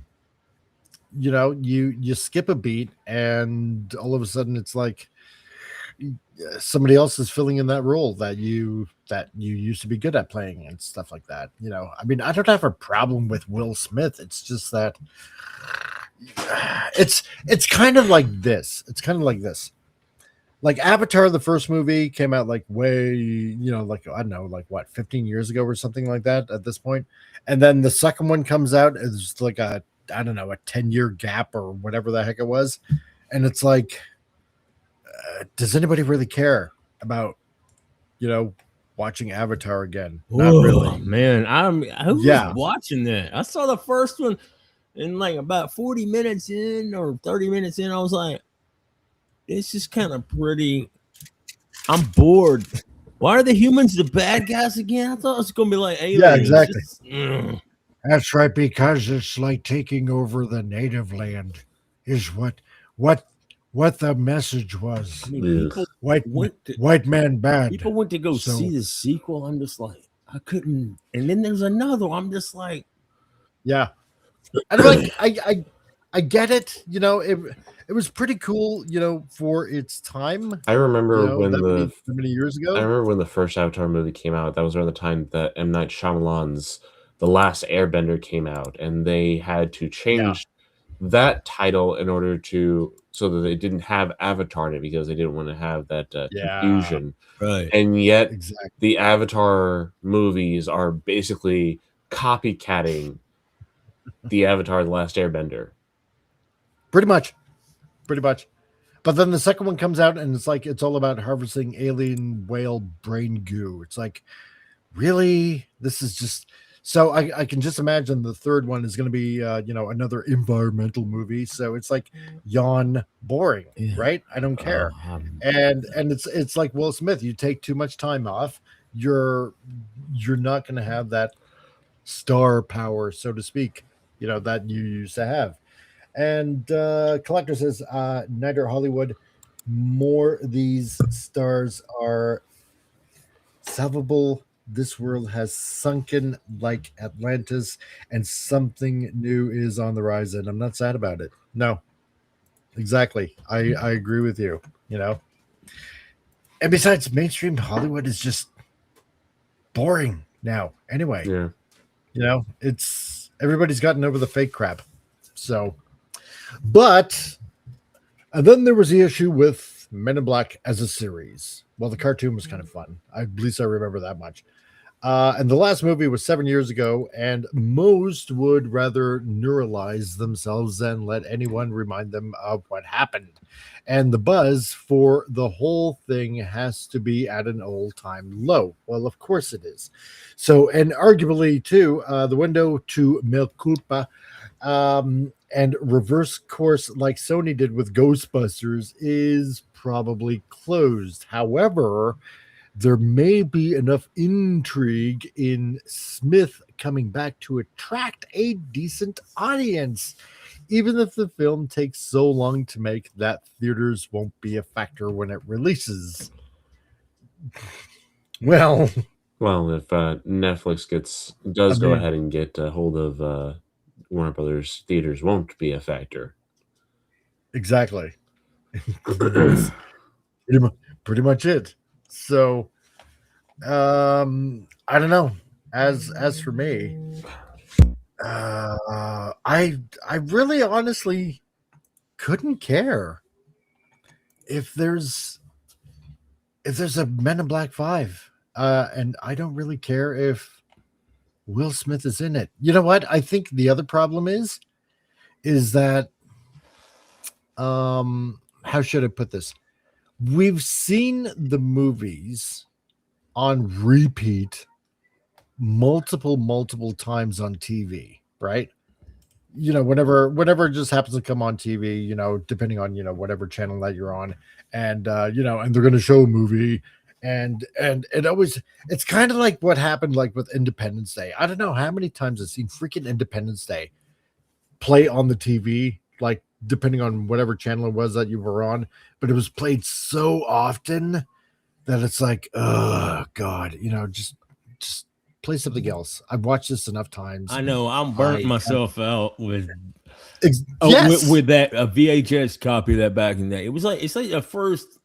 know, you skip a beat and all of a sudden it's like somebody else is filling in that role that you used to be good at playing and stuff like that. You know, I mean, I don't have a problem with Will Smith. It's just that it's kind of like this. It's kind of like this. Like Avatar, the first movie came out like way, you know, like, I don't know, like what, 15 years ago or something like that at this point. And then the second one comes out, it's like a, I don't know, a 10-year gap or whatever the heck it was. And it's like, does anybody really care about, you know, watching Avatar again? Not really, man. I was watching that. I saw the first one, and like about 40 minutes in or 30 minutes in, I was like, this is kind of pretty. I'm bored. Why are the humans the bad guys again? I thought it was gonna be like aliens. Yeah, exactly. Just, That's right, because it's like taking over the native land is what the message was. I mean, White man bad. People went to go see the sequel. I'm just like, I couldn't. And then there's another one. I'm just like, yeah. And like I get it. You know, it was pretty cool. You know, for its time. I remember, you know, when many years ago. I remember when the first Avatar movie came out. That was around the time that M. Night Shyamalan's The Last Airbender came out, and they had to change that title in order to, so that they didn't have Avatar in it, because they didn't want to have that confusion. Right. And yet the Avatar movies are basically copycatting the Avatar The Last Airbender. Pretty much. But then the second one comes out and it's like, it's all about harvesting alien whale brain goo. It's like, really? This is just... So I can just imagine the third one is going to be, you know, another environmental movie. So it's like yawn boring, right? I don't care. And it's like Will Smith. You take too much time off, you're not going to have that star power, so to speak, you know, that you used to have. And Collector says, neither Hollywood, more these stars are salvable. This world has sunken like Atlantis, and something new is on the rise. And I'm not sad about it. No, exactly. I agree with you, you know. And besides, mainstream Hollywood is just boring now. Anyway, yeah, you know, it's everybody's gotten over the fake crap. So, but, and then there was the issue with Men in Black as a series. Well, the cartoon was kind of fun. At least I remember that much. And the last movie was 7 years ago, and most would rather neuralize themselves than let anyone remind them of what happened. And the buzz for the whole thing has to be at an all-time low. Well, of course it is. So, and arguably, too, the window to mea culpa and reverse course like Sony did with Ghostbusters is probably closed. However, there may be enough intrigue in Smith coming back to attract a decent audience, even if the film takes so long to make that theaters won't be a factor when it releases. Well, if Netflix does go ahead and get a hold of Warner Brothers, theaters won't be a factor. Exactly. pretty much it. So, I don't know. As for me, I really honestly couldn't care if there's a Men in Black 5. And I don't really care if Will Smith is in it. You know what? I think the other problem is that how should I put this? We've seen the movies on repeat multiple times on TV, right? You know, whenever it just happens to come on TV, you know, depending on, you know, whatever channel that you're on, and you know, and they're going to show a movie, and it always, it's kind of like what happened like with Independence Day. I don't know how many times I've seen freaking Independence Day play on the TV, like depending on whatever channel it was that you were on, but it was played so often that it's like, oh God, you know, just play something else. I've watched this enough times. I know I'm burnt myself out with yes. with that a VHS copy of that back in the day. It's like the first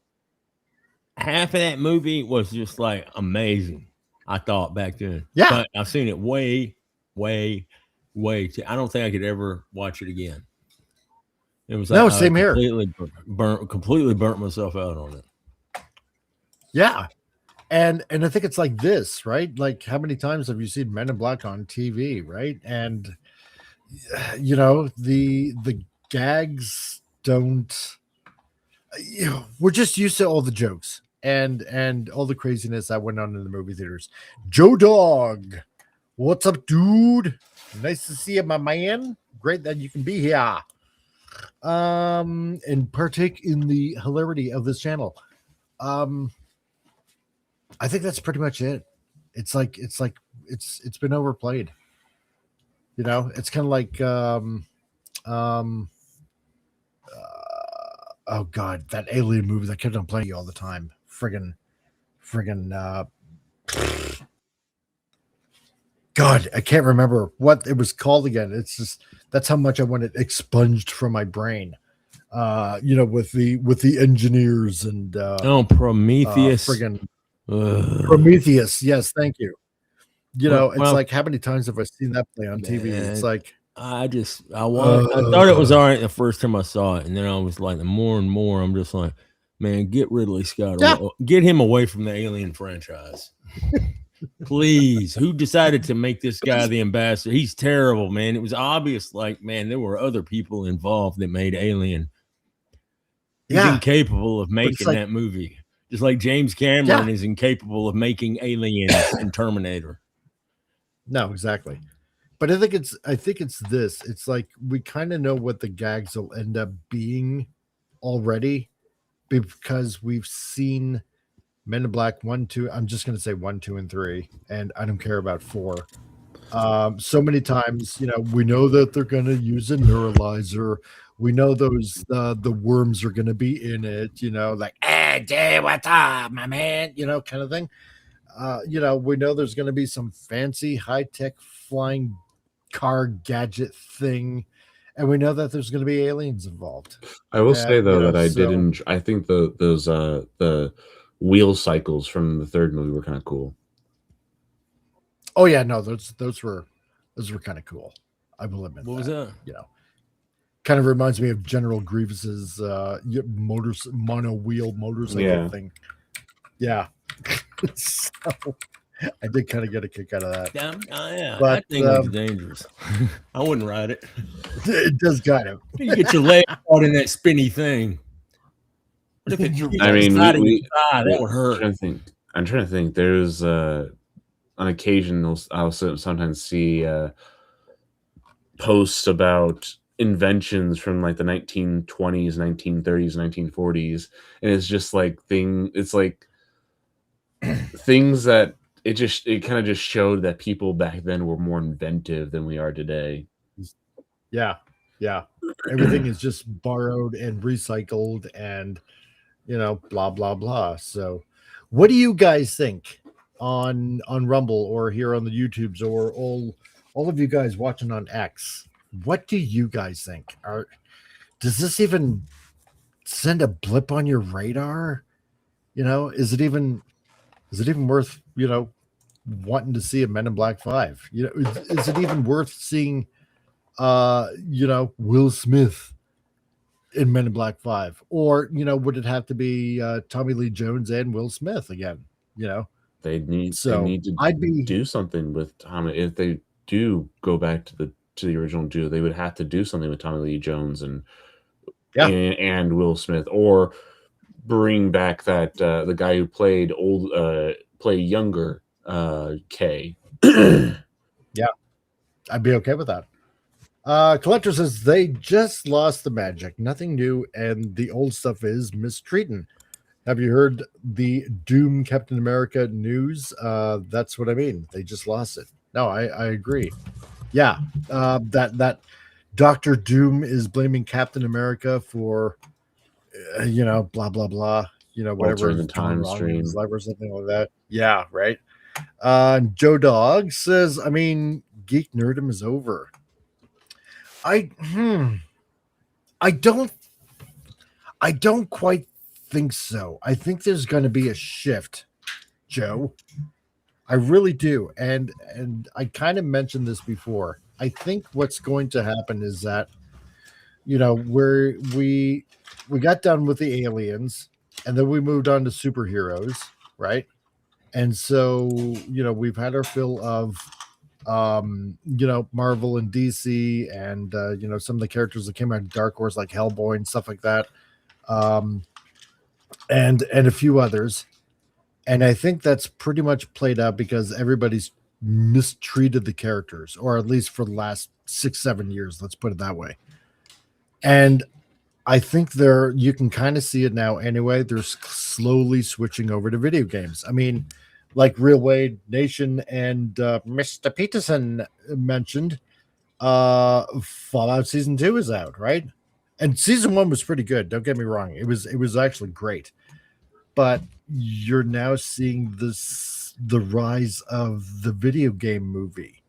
half of that movie was just like amazing. I thought back then. Yeah. But I've seen it way I don't think I could ever watch it again. It was like no, same here. Completely burnt myself out on it. Yeah. And I think it's like this, right? Like, how many times have you seen Men in Black on TV, right? And you know, the gags don't, you know, we're just used to all the jokes and all the craziness that went on in the movie theaters. Joe Dog, what's up, dude? Nice to see you, my man. Great that you can be here. And partake in the hilarity of this channel. I think that's pretty much it. It's been overplayed. You know, it's kind of like oh God, that alien movie that kept on playing all the time. Friggin' God, I can't remember what it was called again. It's just, that's how much I want it expunged from my brain. You know, with the engineers and Prometheus. Prometheus. Yes, thank you. You know, it's like, how many times have I seen that play on TV? It's like, I thought it was all right the first time I saw it, and then I was like, the more and more, I'm just like, man, get Ridley Scott, get him away from the Alien franchise, please. Who decided to make this guy the ambassador? He's terrible, man. It was obvious, like, man, there were other people involved that made Alien. He's incapable of making that movie, just like James Cameron is incapable of making Aliens and Terminator. No, exactly. But I think it's this. It's like, we kind of know what the gags will end up being already, because we've seen Men in Black 1, 2. I'm just going to say 1, 2, and 3, and I don't care about 4. So many times, you know, we know that they're going to use a neuralizer. We know those the worms are going to be in it. You know, like, hey, Jay, what's up, my man? You know, kind of thing. You know, we know there's going to be some fancy high-tech flying car gadget thing, and we know that there's going to be aliens involved. I will say though, that I think the wheel cycles from the third movie were kind of cool. Oh yeah, no, those were kind of cool. I will admit. What was that? You know, kind of reminds me of General Grievous's mono wheel motorcycle thing. Yeah. So I did kind of get a kick out of that. Yeah, but, that thing was dangerous. I wouldn't ride it. It does kind of. You get your leg caught in that spinny thing. What if it, I mean, that would hurt. I'm trying to think. There's on occasion I'll sometimes see posts about inventions from like the 1920s, 1930s, 1940s, and it's just like it's like things that it kind of just showed that people back then were more inventive than we are today. Yeah. Everything is just borrowed and recycled, and you know, blah blah blah. So, what do you guys think on Rumble or here on the YouTubes, or all of you guys watching on X? What do you guys think? Does this even send a blip on your radar? You know, is it even worth, you know, wanting to see a Men in Black 5. You know, is it even worth seeing Will Smith in Men in Black 5? Or, would it have to be Tommy Lee Jones and Will Smith again? They need to I'd be do something with Tommy. If they do go back to the original duo, they would have to do something with Tommy Lee Jones and Will Smith, or bring back that the guy who played play younger K. Yeah, I'd be okay with that. Collector says they just lost the magic, nothing new, and the old stuff is mistreating. Have you heard the Doom Captain America news? That's what I mean. They just lost it. No, I agree. Yeah, that Dr. Doom is blaming Captain America for, blah, blah, blah, whatever. Altering the time stream. Or something like that. Yeah, right. Joe Dog says, I mean, Geek Nerdom is over. I don't quite think so. I think there's going to be a shift, Joe. I really do. And I kind of mentioned this before. I think what's going to happen is that, we got done with the aliens and then we moved on to superheroes, right? And so, we've had our fill of Marvel and DC and some of the characters that came out of Dark Horse like Hellboy and stuff like that. And a few others. And I think that's pretty much played out because everybody's mistreated the characters, or at least for the last 6-7 years, let's put it that way. And I think you can kind of see it now anyway. They're slowly switching over to video games. I mean, like Real Wade Nation and Mr. Peterson mentioned, Fallout Season 2 is out, right? And Season 1 was pretty good. Don't get me wrong. It was actually great. But you're now seeing the rise of the video game movie.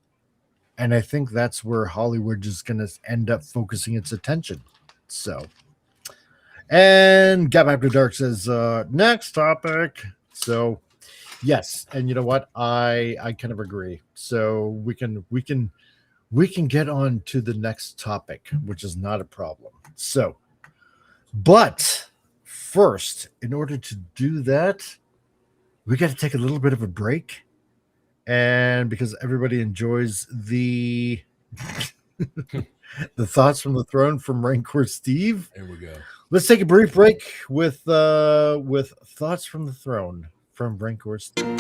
And I think that's where Hollywood is going to end up focusing its attention. So, and Gap After Dark says, next topic. So, yes. And you know what? I kind of agree. So we can get on to the next topic, which is not a problem. So, but first, in order to do that, we got to take a little bit of a break. And because everybody enjoys the the thoughts from the throne from Rancor Steve, there we go. Let's take a brief break with thoughts from the throne from Rancor Steve.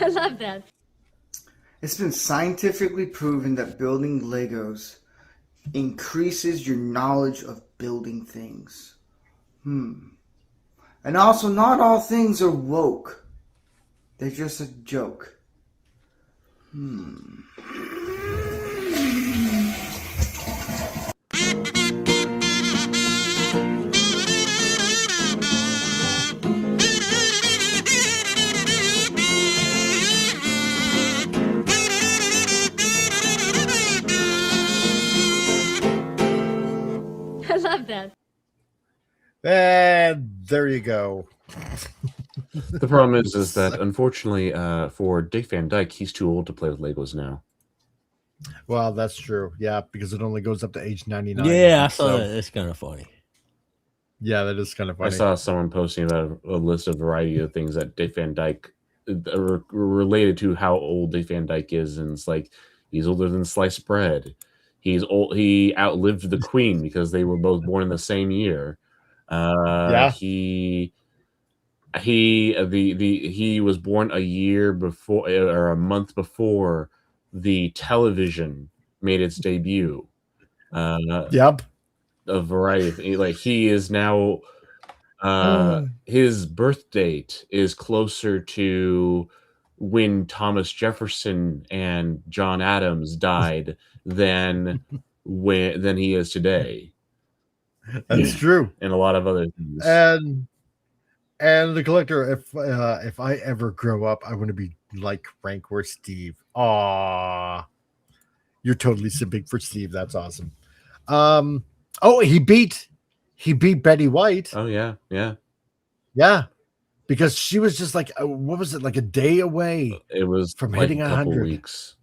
I love that. It's been scientifically proven that building Legos increases your knowledge of building things. And also, not all things are woke. They're just a joke. I love that. And there you go. The problem is that unfortunately for Dick Van Dyke, he's too old to play with Legos now. Well, that's true. Yeah, because it only goes up to age 99. Yeah, I saw that. It's kind of funny. Yeah, that is kind of funny. I saw someone posting about a list of variety of things that Dick Van Dyke related to how old Dick Van Dyke is, and it's like he's older than sliced bread. He's old. He outlived the Queen because they were both born in the same year. He was born a year before or a month before the television made its debut. Yep. A variety of things. Like he is now his birth date is closer to when Thomas Jefferson and John Adams died than he is today. That's true. And a lot of other things. And the collector, if I ever grow up, I want to be like Rancor Steve. Aw, you're totally simping for Steve. That's awesome. Oh, he beat Betty White. Oh yeah, yeah. Yeah, because she was just like, what was it, like a day away? It was from like hitting a couple 100 weeks.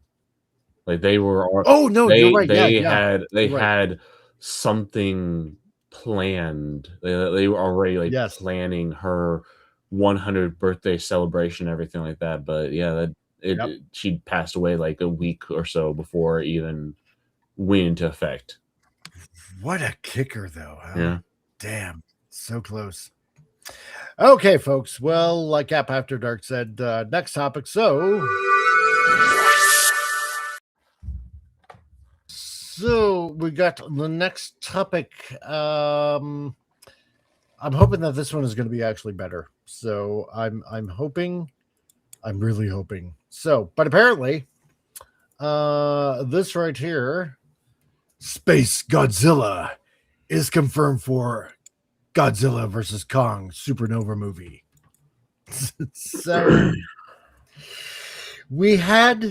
Like they were. Oh no, you're right. They Yeah, had something planned. They were already like yes, planning her 100th birthday celebration, everything like that. But yeah, she passed away like a week or so before it even went into effect. What a kicker, though. Huh? Yeah. Damn, so close. Okay, folks. Well, like App After Dark said, next topic. So we got the next topic. I'm hoping that this one is going to be actually better. So I'm hoping, I'm really hoping. So, but apparently, this right here, SpaceGodzilla, is confirmed for Godzilla versus Kong Supernova movie. So we had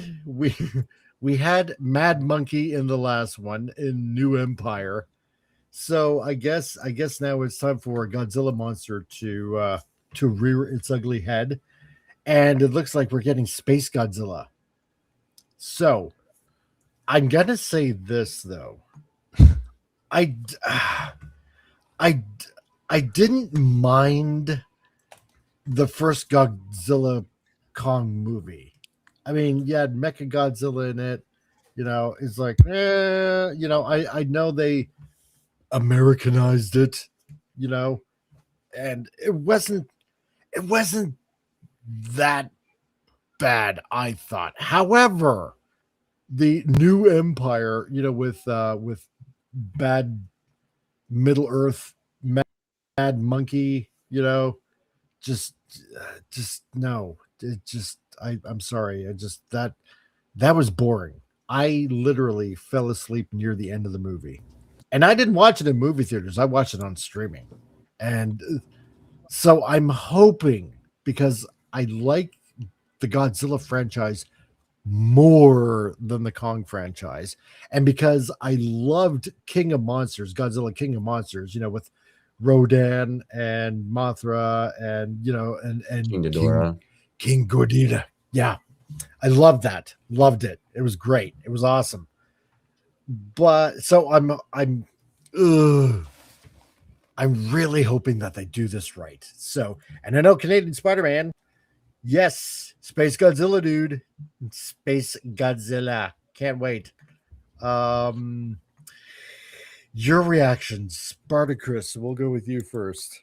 Mad Monkey in the last one in New Empire. So I guess now it's time for a Godzilla monster to rear its ugly head, and it looks like we're getting SpaceGodzilla. So I'm gonna say this though, I didn't mind the first Godzilla Kong movie. I mean, you had Mecha Godzilla in it. You know, it's like, you know, I know they Americanized it, you know, and it wasn't that bad, I thought. However, the New Empire, you know, with bad Middle Earth Mad Monkey, you know, just no. It just I'm sorry. I just that was boring. I literally fell asleep near the end of the movie. And I didn't watch it in movie theaters. I watched it on streaming. And so I'm hoping, because I like the Godzilla franchise more than the Kong franchise, and because I loved King of Monsters, Godzilla King of Monsters, you know, with Rodan and Mothra and, you know, and King Ghidorah. King Ghidorah. Yeah. I loved that. Loved it. It was great. It was awesome. But so I'm really hoping that they do this right. So, and I know Canadian Spider-Man, yes, SpaceGodzilla, dude. SpaceGodzilla. Can't wait. Your reactions, Spartacus. We'll go with you first.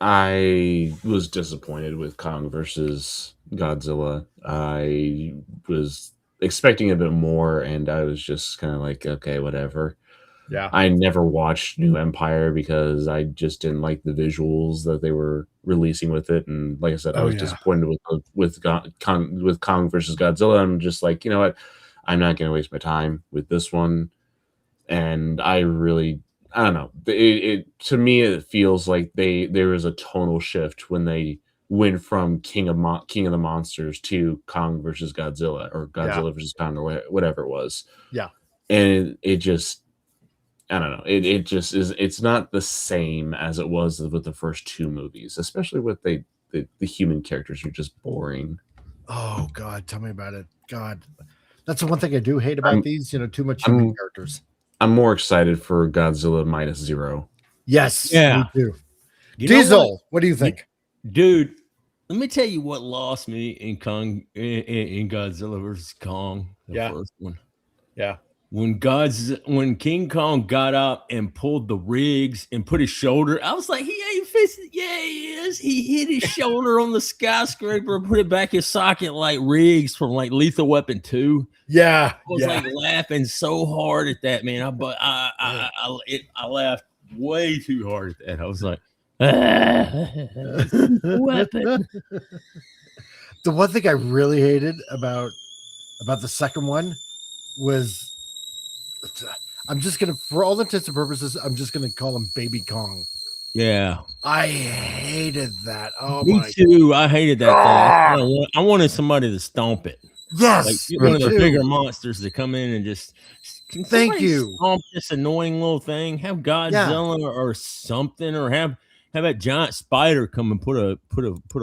I was disappointed with Kong versus Godzilla. I was expecting a bit more, and I was just kind of like, okay, whatever. Yeah. I never watched New Empire because I just didn't like the visuals that they were releasing with it. And like I said, I was disappointed with Kong versus Godzilla. I'm just like, you know what? I'm not going to waste my time with this one. And I don't know. It to me, it feels like there was a tonal shift when they went from King of the Monsters to Kong versus Godzilla, or Godzilla versus Kong, or whatever it was. Yeah. And it just, I don't know. It just is. It's not the same as it was with the first two movies, especially with the human characters are just boring. Oh God, tell me about it. God, that's the one thing I do hate about these. You know, too much human characters. I'm more excited for Godzilla -0. Yes, yeah, me too. Diesel, what do you think, dude? Let me tell you what lost me in Godzilla versus Kong, the first one. Yeah. When King Kong got up and pulled the rigs and put his shoulder, I was like, he ain't facing. Yeah, he is. He hit his shoulder on the skyscraper and put it back in socket like Riggs from like Lethal Weapon 2. Yeah. I was like laughing so hard at that, man. I laughed way too hard at that. I was like, weapon. The one thing I really hated about the second one was, I'm just gonna, for all intents and purposes, I'm just gonna call him Baby Kong. Yeah. I hated that. Oh Me my too. I hated that Ah! thing. I wanted somebody to stomp it. Like Yes, get me one of the too. bigger monsters to come in and just can Thank somebody you. stomp this annoying little thing? Have Godzilla or something, or have that giant spider come and put a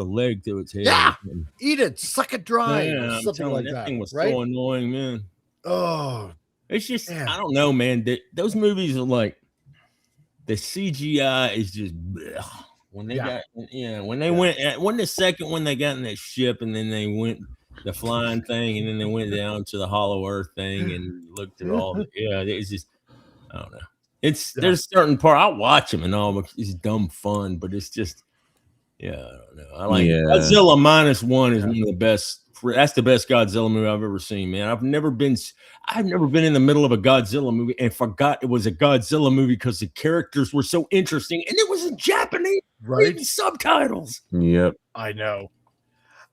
leg through its head. Yeah. Or something. Eat it, suck it dry, Yeah, or I'm something telling like you, that that. thing was Right? so annoying, man. Oh, It's just man. I don't know, man. Those movies are like the CGI is just blech. When they got when they went when the second when they got in that ship and then they went the flying thing and then they went down to the hollow earth thing and looked through all the it's just I don't know. It's there's certain part I watch them and all it's dumb fun, but it's just I don't know. I like Godzilla -1 is one of the best. That's the best Godzilla movie I've ever seen, man. I've never been in the middle of a Godzilla movie and forgot it was a Godzilla movie because the characters were so interesting and it was in Japanese, right? Subtitles. Yep. I know.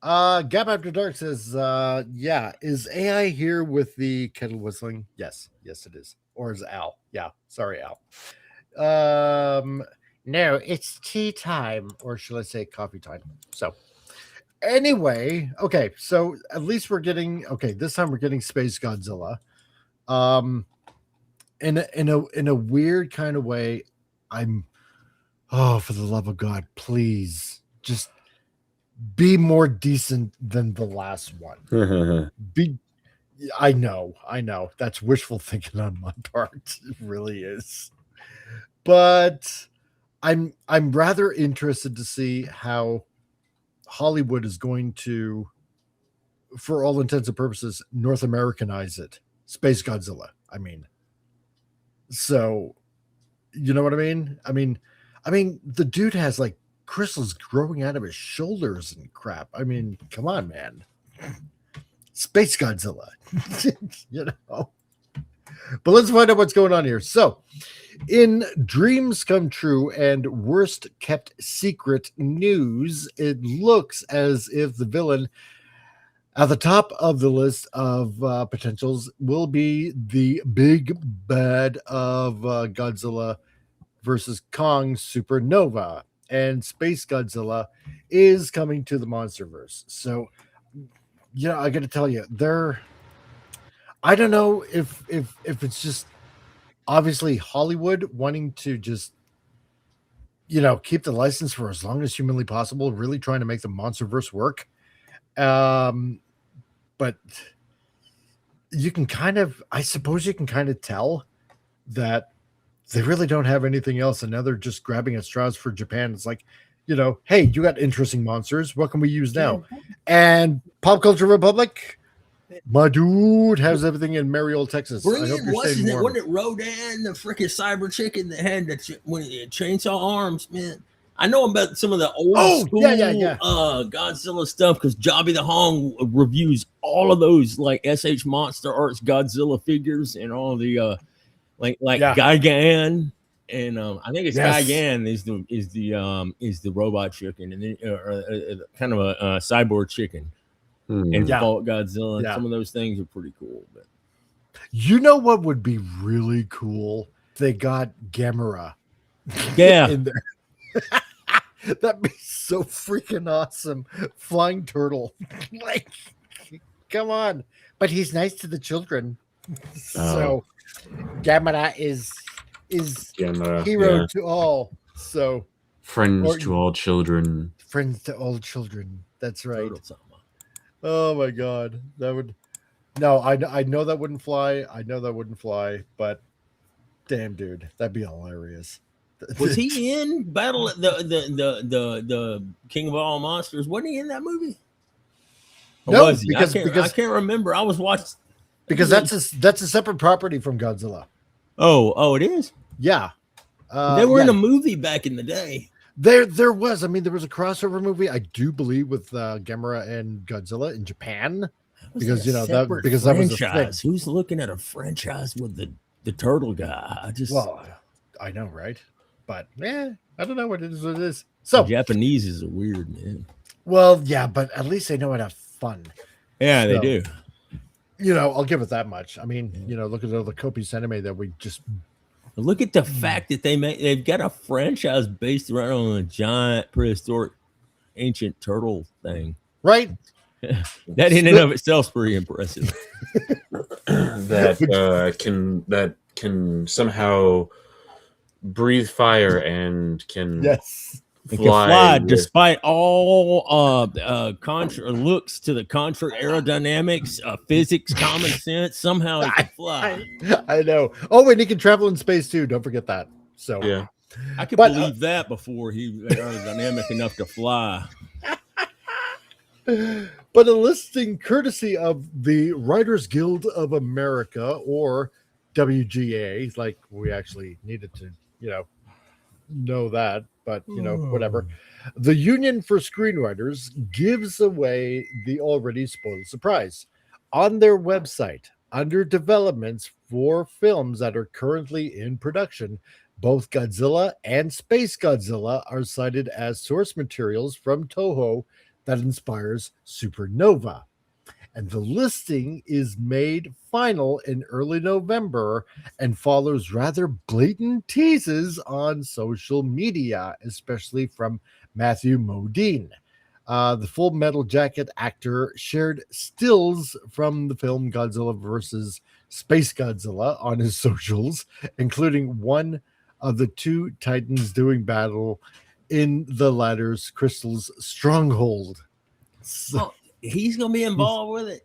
Gap After Dark says, yeah, is AI here with the kettle whistling? Yes, it is. Or is Al? Yeah, sorry, Al. No, it's tea time, or should I say coffee time? So anyway, okay, so at least we're getting this time we're getting Space Godzilla. In a weird kind of way, for the love of God, please just be more decent than the last one. I know. That's wishful thinking on my part. It really is. But I'm rather interested to see how Hollywood is going to, for all intents and purposes, North Americanize it. Space Godzilla. I mean, so you know what I mean? I mean, the dude has like crystals growing out of his shoulders and crap. I mean, come on, man. Space Godzilla. You know. But let's find out what's going on here. So, in Dreams Come True and Worst Kept Secret news, it looks as if the villain at the top of the list of potentials will be the big bad of Godzilla versus Kong Supernova. And Space Godzilla is coming to the Monsterverse. So, I got to tell you, I don't know if it's just obviously Hollywood wanting to just keep the license for as long as humanly possible, really trying to make the Monsterverse work. But you can I suppose you can kind of tell that they really don't have anything else, and now they're just grabbing at straws for Japan. It's like, hey, you got interesting monsters. What can we use now? And Pop Culture Republic, my dude has everything in Mariel, Texas. Bring I hope in you're what's staying his name? warm. Wasn't it Rodan, the freaking cyber chicken that had the chainsaw arms, man? I know about some of the old school Godzilla stuff because Jobby the Hong reviews all of those like SH Monster Arts Godzilla figures and all the like Gigan, and I think it's Gigan is the robot chicken and then kind of a cyborg chicken. And Fault Godzilla, and some of those things are pretty cool. But you know what would be really cool? They got Gamera. In there. That'd be so freaking awesome. Flying turtle. Like, come on. But he's nice to the children. So Gamera is Gamera, hero to all. So friends to all children. Friends to all children. That's right. Oh my God. That would I know that wouldn't fly. But damn, dude, that'd be hilarious. Was he in Battle the King of All Monsters? Wasn't he in that movie? Or no, was he? because I can't remember. I was watching because that's a separate property from Godzilla. Oh, it is. Yeah, they were in a movie back in the day. There was. I mean, there was a crossover movie, I do believe, with Gamera and Godzilla in Japan, because that was a thing. Who's looking at a franchise with the turtle guy? I know, right? But I don't know what it is. So the Japanese is a weird, man. Well, yeah, but at least they know how to have fun. Yeah, they do. I'll give it that much. I mean, look at all the copious anime that we just Look at the fact that they've got a franchise based right on a giant prehistoric ancient turtle thing. Right? That in and of itself is pretty impressive. that can somehow breathe fire and can fly despite all looks to the contrary aerodynamics, physics, common sense. Somehow he can fly. I know. Oh, and he can travel in space too. Don't forget that. So yeah, I could believe that before he was aerodynamic enough to fly. But a listing courtesy of the Writers Guild of America, or WGA, like we actually needed to, know that, but whatever. The Union for Screenwriters gives away the already spoiled surprise. On their website, under developments for films that are currently in production, both Godzilla and SpaceGodzilla are cited as source materials from Toho that inspires Supernova. And the listing is made final in early November and follows rather blatant teases on social media, especially from Matthew Modine. The Full Metal Jacket actor shared stills from the film Godzilla vs. SpaceGodzilla on his socials, including one of the two titans doing battle in the latter's crystal's stronghold. So, he's gonna be involved with it.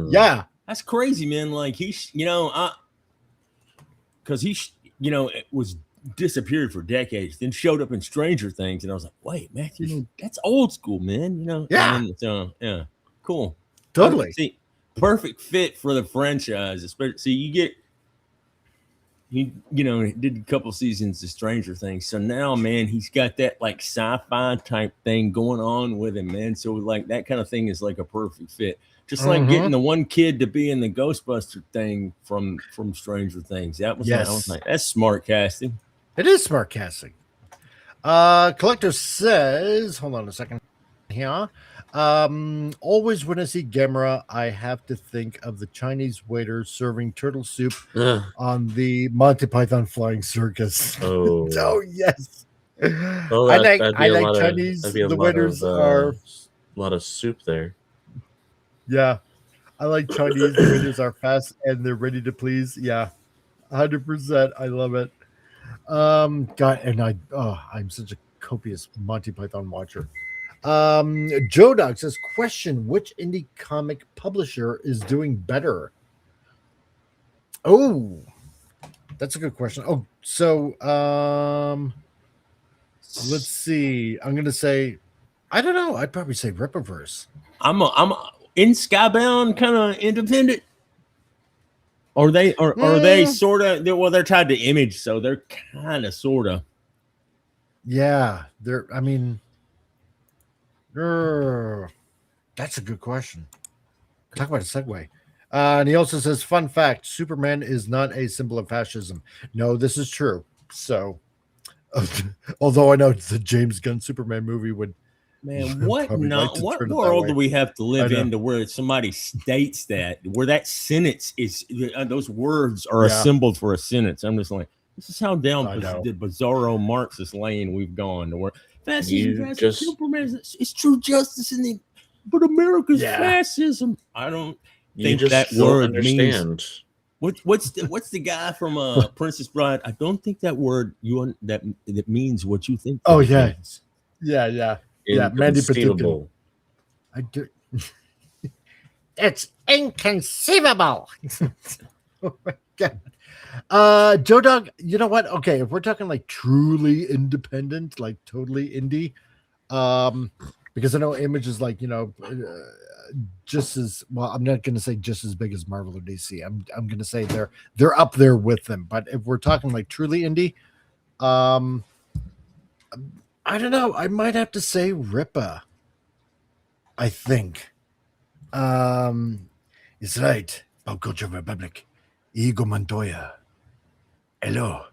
Yeah, that's crazy, man. Like he's, because it was disappeared for decades, then showed up in Stranger Things, and I was like, wait, Matthew, that's old school, man. Yeah, yeah, cool, totally. Perfect fit for the franchise. Especially, you get. He did a couple seasons of Stranger Things. So now, man, he's got that like sci-fi type thing going on with him, man. So like that kind of thing is like a perfect fit. Just like getting the one kid to be in the Ghostbuster thing from Stranger Things. That was, I was like, that's smart casting. It is smart casting. Collector says, hold on a second here. Always when I see Gamera, I have to think of the Chinese waiter serving turtle soup on the Monty Python Flying Circus. Oh yes. Well, I like Chinese. The waiters are a lot of soup there. Yeah, I like Chinese. The waiters are fast and they're ready to please. Yeah, 100%. I love it. God, and I'm such a copious Monty Python watcher. Joe Dog says, question, which indie comic publisher is doing better? Oh, that's a good question. Oh, so let's see. I'm gonna say, I don't know. I'd probably say Rippaverse. I'm in Skybound kind of independent. Are they sort of, they're tied to Image, so they're kind of sort of. Yeah, that's a good question. Talk about a segue. And he also says, fun fact, Superman is not a symbol of fascism. No, this is true. So, although I know the James Gunn Superman movie would. Man, what world do we have to live in to where somebody states that, where that sentence is, those words are assembled for a sentence? I'm just like, this is how down the bizarro Marxist lane we've gone to where fascism, Superman, it's true justice but America's fascism. I don't think that word means. What's the guy from Princess Bride? I don't think that word that means what you think. Oh yeah, means. Yeah. Mandy Patinkin. I do. It's inconceivable. Oh my God. Joe Dog, you know what? Okay, if we're talking like truly independent, like totally indie, because I know Image is like, just as well. I'm not going to say just as big as Marvel or DC. I'm going to say they're up there with them. But if we're talking like truly indie, I don't know. I might have to say Rippa. I think. It's right. Pop Culture Republic. Igor Montoya. Hello.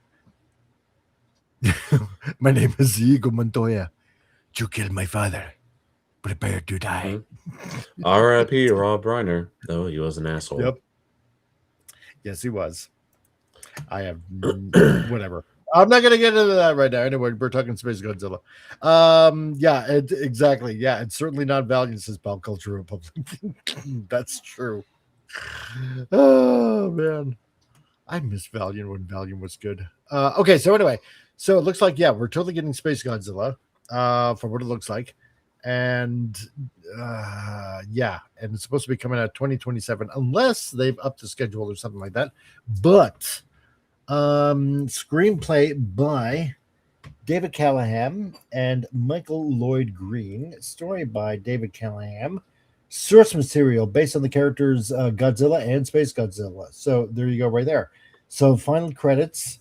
My name is Igor Montoya. You killed my father. Prepare to die. R.I.P. Rob Reiner. Oh, he was an asshole. Yep. Yes, he was. I have whatever. I'm not gonna get into that right now. Anyway, we're talking Space Godzilla. Yeah, exactly. Yeah, it's certainly not Valiant, says Pop Culture Republic. That's true. Oh man, I miss Valiant when Valiant was good. Okay, so anyway, so it looks like we're totally getting Space Godzilla, for what it looks like, and and it's supposed to be coming out 2027, unless they've upped the schedule or something like that. But screenplay by David Callahan and Michael Lloyd Green, story by David Callahan, source material based on the characters Godzilla and Space Godzilla. So there you go, right there. So final credits.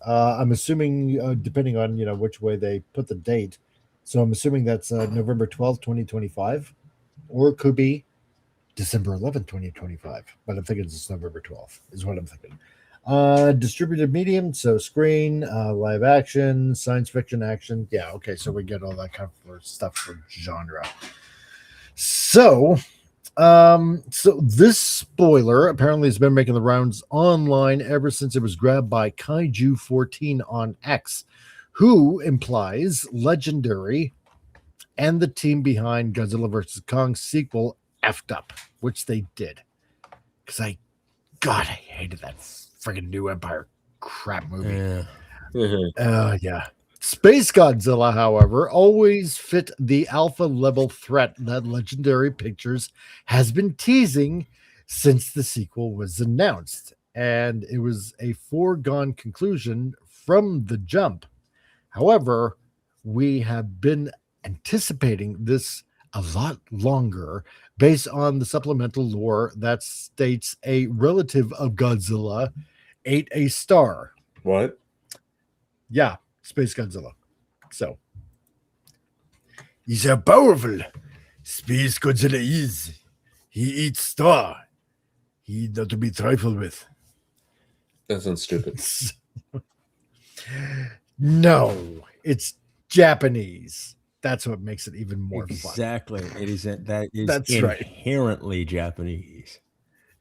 I'm assuming, depending on which way they put the date. So I'm assuming that's November 12th, 2025, or it could be December 11th, 2025. But I'm thinking it's November 12th is what I'm thinking. Distributed medium, so screen, live action, science fiction, action. Yeah, okay, so we get all that kind of stuff for genre. So this spoiler apparently has been making the rounds online ever since it was grabbed by Kaiju14 on X, who implies Legendary and the team behind Godzilla vs. Kong sequel effed up, which they did. Because I hated that friggin' New Empire crap movie. Yeah. Space Godzilla, however, always fit the alpha level threat that Legendary Pictures has been teasing since the sequel was announced, and it was a foregone conclusion from the jump. However, we have been anticipating this a lot longer based on the supplemental lore that states a relative of Godzilla ate a star. What? Yeah, Space Godzilla. So, he's a powerful Space Godzilla is. He eats star. He not to be trifled with. That sounds stupid. No, it's Japanese. That's what makes it even more fun. Exactly. It is that is That's inherently Japanese.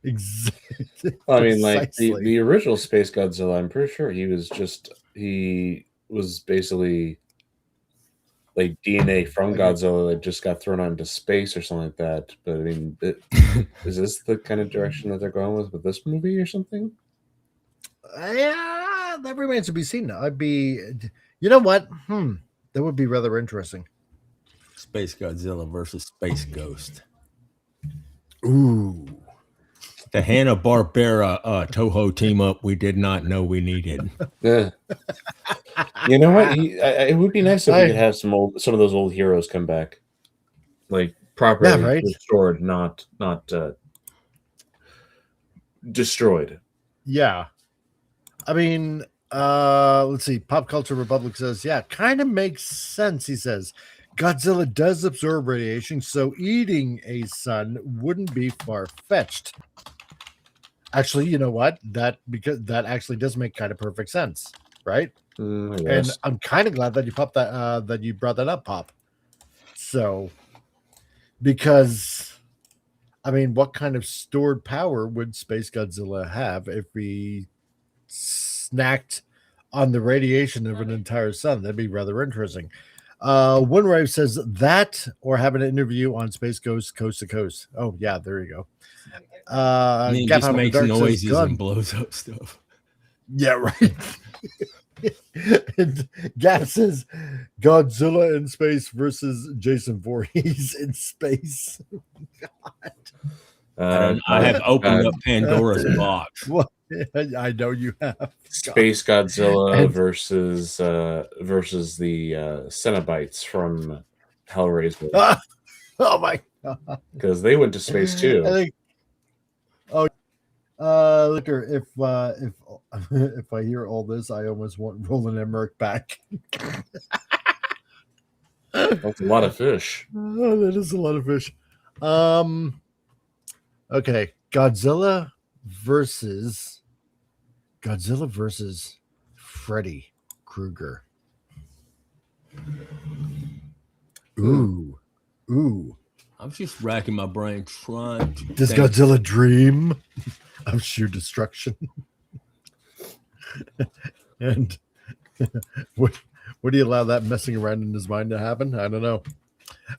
Exactly. I mean, like the original Space Godzilla, I'm pretty sure he was basically like DNA from Godzilla that just got thrown out into space or something like that. But I mean, is this the kind of direction that they're going with this movie or something? Yeah, that remains to be seen. You know what? That would be rather interesting. Space Godzilla versus Space Ghost. Ooh. The Hanna-Barbera Toho team up we did not know we needed. Yeah. You know what? It would be nice if we could have some of those old heroes come back, like properly restored, not destroyed. Yeah, I mean, let's see. Pop Culture Republic says, yeah, kind of makes sense. He says Godzilla does absorb radiation, so eating a sun wouldn't be far-fetched. Actually, you know what? Because that actually does make kind of perfect sense, right? And I'm kind of glad that you popped that you brought that up, Pop. So, because I mean, what kind of stored power would Space Godzilla have if we snacked on the radiation of an entire sun? That'd be rather interesting. One Rave says that, or have an interview on Space Ghost Coast to Coast. Oh yeah, there you go. He just makes noises and blows up stuff. Yeah, right. And Gap says Godzilla in space versus Jason Voorhees in space. God. I have opened up Pandora's box. Well, I know you have. Space Godzilla versus the Cenobites from Hellraiser. Oh my god! Because they went to space too. Liquor. If I hear all this, I almost want Roland Emmerich back. That's a lot of fish. Oh, that is a lot of fish. Okay, Godzilla versus Freddy Krueger. Ooh. I'm just racking my brain trying to. Does Godzilla dream of sheer destruction? And would he allow that messing around in his mind to happen? I don't know.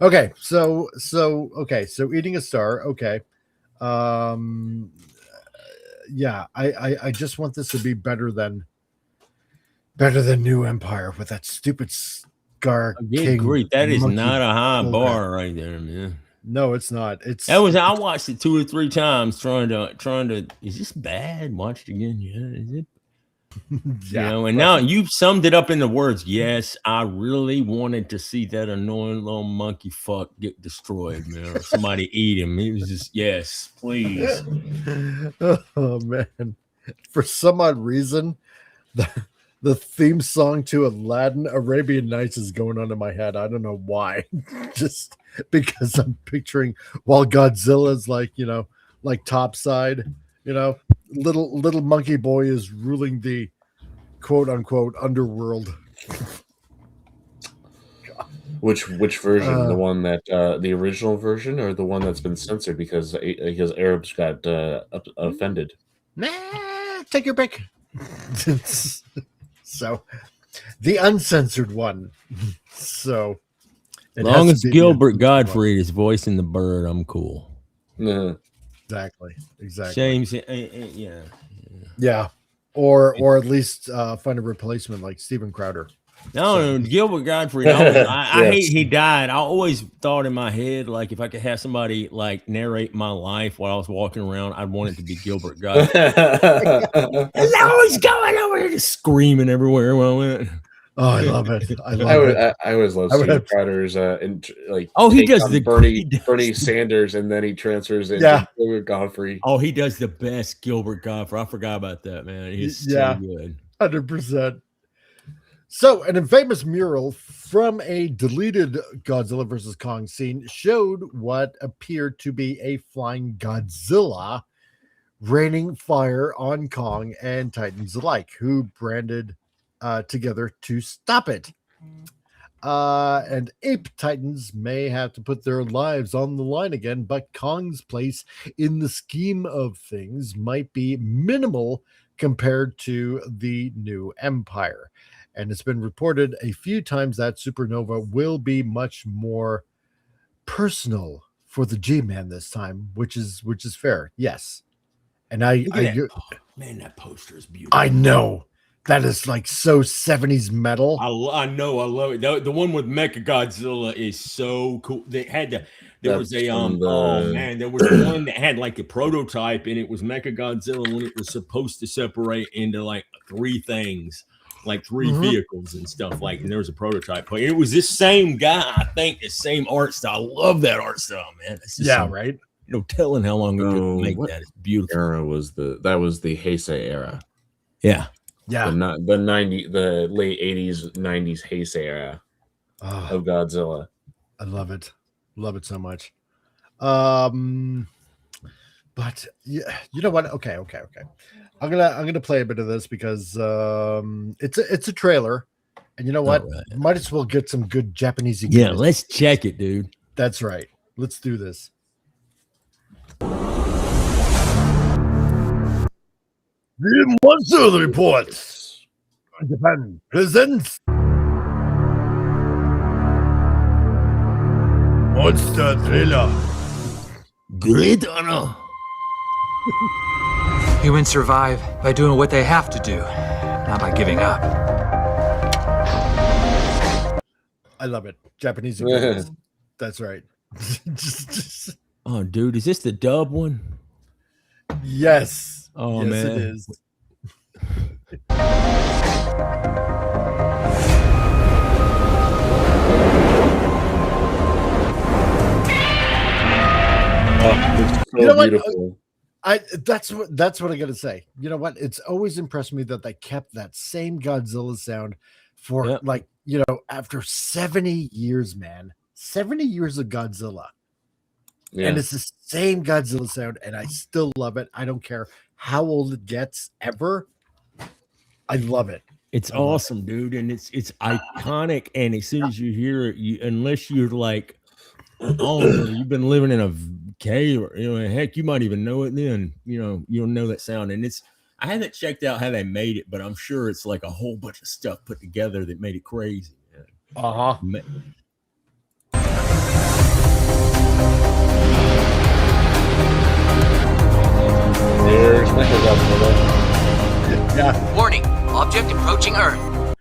Okay, so eating a star. Okay, yeah, I just want this to be better than New Empire with that stupid Scar King. Great. That is monkey not a high bullcrap. bar right there, man. No, it's not. I watched it 2 or 3 times trying to. Is this bad? Watched it again. Yeah, is it? Yeah, you know, and now you've summed it up in the words. Yes, I really wanted to see that annoying little monkey fuck get destroyed, man, or somebody eat him. It was just, yes, please. Oh man, for some odd reason, the theme song to Aladdin Arabian Nights is going on in my head. I don't know why. Just because I'm picturing while Godzilla's like, like topside, little monkey boy is ruling the quote unquote underworld. Which version? The one that the original version, or the one that's been censored because Arabs got offended? Nah, take your pick. So, the uncensored one. So, as long as Gilbert Gottfried is voicing the bird, I'm cool. Exactly. James, yeah, or at least find a replacement like Steven Crowder. No, Gilbert Gottfried. I hate he died. I always thought in my head, like, if I could have somebody like narrate my life while I was walking around, I'd want it to be Gilbert Gottfried. He's always going over here just screaming everywhere when I went. Oh, I love it. I always love Steven Crowder's he does the Bernie Sanders, and then he transfers into Gilbert Gottfried. Oh, he does the best Gilbert Gottfried. I forgot about that, man. He's so good. 100%. So, an infamous mural from a deleted Godzilla vs. Kong scene showed what appeared to be a flying Godzilla raining fire on Kong and Titans alike, who branded together to stop it. And ape Titans may have to put their lives on the line again, but Kong's place in the scheme of things might be minimal compared to the new Empire. And it's been reported a few times that Supernova will be much more personal for the G-Man this time, which is fair. Yes. And man, that poster is beautiful. I know. That is like so 70s metal. I know. I love it. The one with Mechagodzilla is so cool. They had there was one that had like a prototype, and it was Mechagodzilla when it was supposed to separate into like 3 things. Like 3 vehicles and stuff, and there was a prototype. But it was this same guy, I think, the same art style. I love that art style, man. Right. No telling how long it took to make that. It's beautiful. Era was the Heisei era. Yeah. The late 80s, 90s Heisei era of Godzilla. I love it. Love it so much. But yeah, you know what? Okay. I'm gonna play a bit of this because it's a trailer, and you know what? Right. Might as well get some good Japanese. Yeah, let's check it, dude. That's right. Let's do this. The Monster Reports. Japan presents Monster Trailer. Great honor. Humans survive by doing what they have to do, not by giving up. I love it. Japanese. That's right. Oh, dude, is this the dub one? Yes. Oh, yes, man. It is. It's so beautiful. That's what I gotta say. You know what? It's always impressed me that they kept that same Godzilla sound for after 70 years, man. 70 years of Godzilla. Yeah. And it's the same Godzilla sound, and I still love it. I don't care how old it gets ever. I love it. It's awesome, dude. And it's iconic. And as soon as you hear it, unless you're like, you've been living in a cave, or heck, you might even know it then. You don't know that sound. And I haven't checked out how they made it, but I'm sure it's like a whole bunch of stuff put together that made it crazy. Uh-huh. There's Mechagodzilla. Yeah. Warning, object approaching Earth.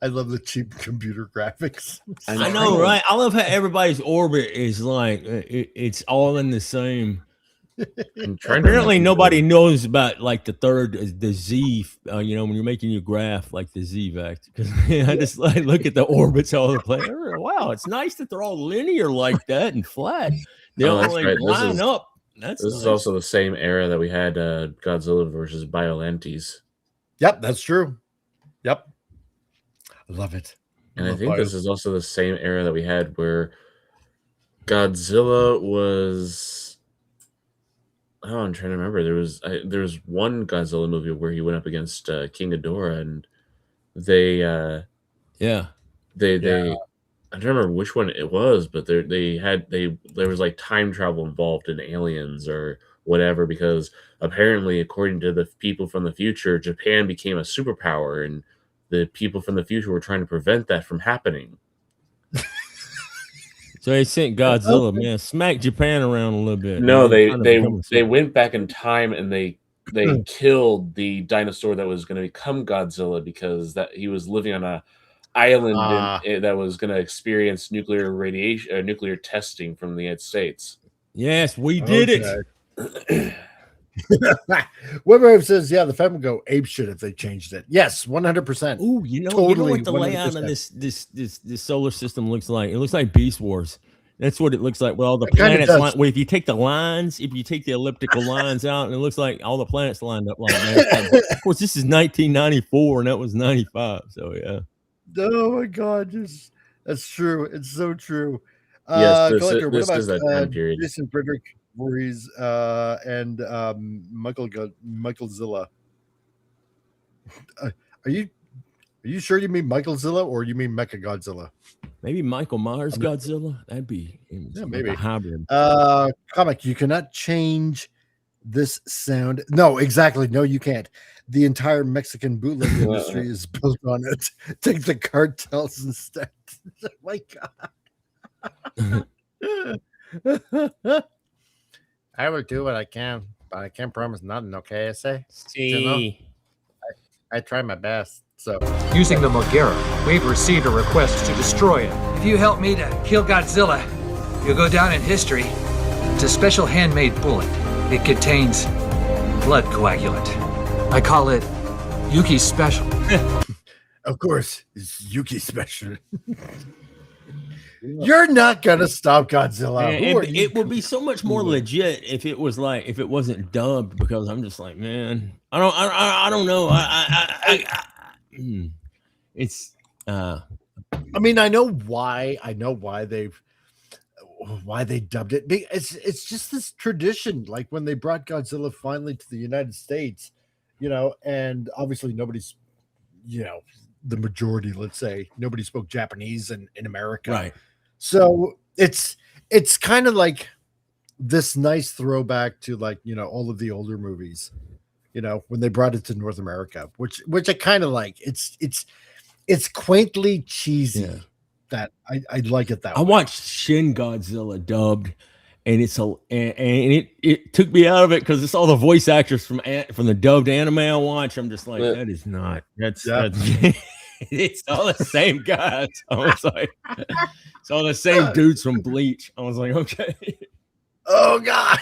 I love the cheap computer graphics. I know, right? I love how everybody's orbit is like it's all in the same. Apparently, nobody knows about like the Z. When you're making your graph, like the Z vector. Because I just like look at the orbits all the place. Wow, it's nice that they're all linear like that and flat. They all like line up. This is also the same era that we had Godzilla versus Biolantes. Yep, that's true. Yep. I love it. And I think this is also the same era that we had where Godzilla was. Oh, I'm trying to remember. There was one Godzilla movie where he went up against King Ghidorah, and they I don't remember which one it was, but there was like time travel involved in aliens or whatever, because apparently, according to the people from the future, Japan became a superpower, and the people from the future were trying to prevent that from happening. So they sent Godzilla, man, smack Japan around a little bit. No, they went back in time and they killed the dinosaur that was going to become Godzilla, because that he was living on a island that was going to experience nuclear radiation, nuclear testing from the United States. Yes, we did it. Webber says, yeah, the family would go ape shit if they changed it. Yes, 100%. Ooh, you know what the layout of this solar system looks like? It looks like Beast Wars. That's what it looks like. Well, the planets if you take the lines, if you take the elliptical lines out, and it looks like all the planets lined up like that. Of course, this is 1994 and that was 95. So yeah. Oh my God, that's true. It's so true. Yes, Collector, this what is that about time period. Jason Frederick Voorhees and Michaelzilla? Are you sure you mean Michaelzilla or you mean Mechagodzilla? Maybe Michael Myers Godzilla. That'd be maybe a hybrid. Comic, you cannot change this sound. No, exactly. No, you can't. The entire Mexican bootleg industry is built on it. Take the cartels instead. Oh my God. I will do what I can, but I can't promise nothing, okay? I say. I try my best. So, Using the Mogera, we've received a request to destroy it. If you help me to kill Godzilla, you'll go down in history. It's a special handmade bullet. It contains blood coagulant. I call it Yuki Special. Of course, it's Yuki Special. You're not gonna stop Godzilla. It would be so much more legit if it wasn't dubbed, because I'm just like, man, I don't know. It's I mean, I know why they dubbed it. It's just this tradition, like when they brought Godzilla finally to the United States, and obviously nobody's, the majority, let's say, nobody spoke Japanese in America, right? So it's kind of like this nice throwback to, like, all of the older movies, when they brought it to North America, which I kind of like. It's quaintly cheesy. Yeah. That I like it that I way. watched Shin Godzilla dubbed, and it took me out of it because it's all the voice actors from the dubbed anime I watch. I'm just like, that is not. That's it's all the same guys. I was like, it's all the same dudes from Bleach. I was like, okay. Oh God.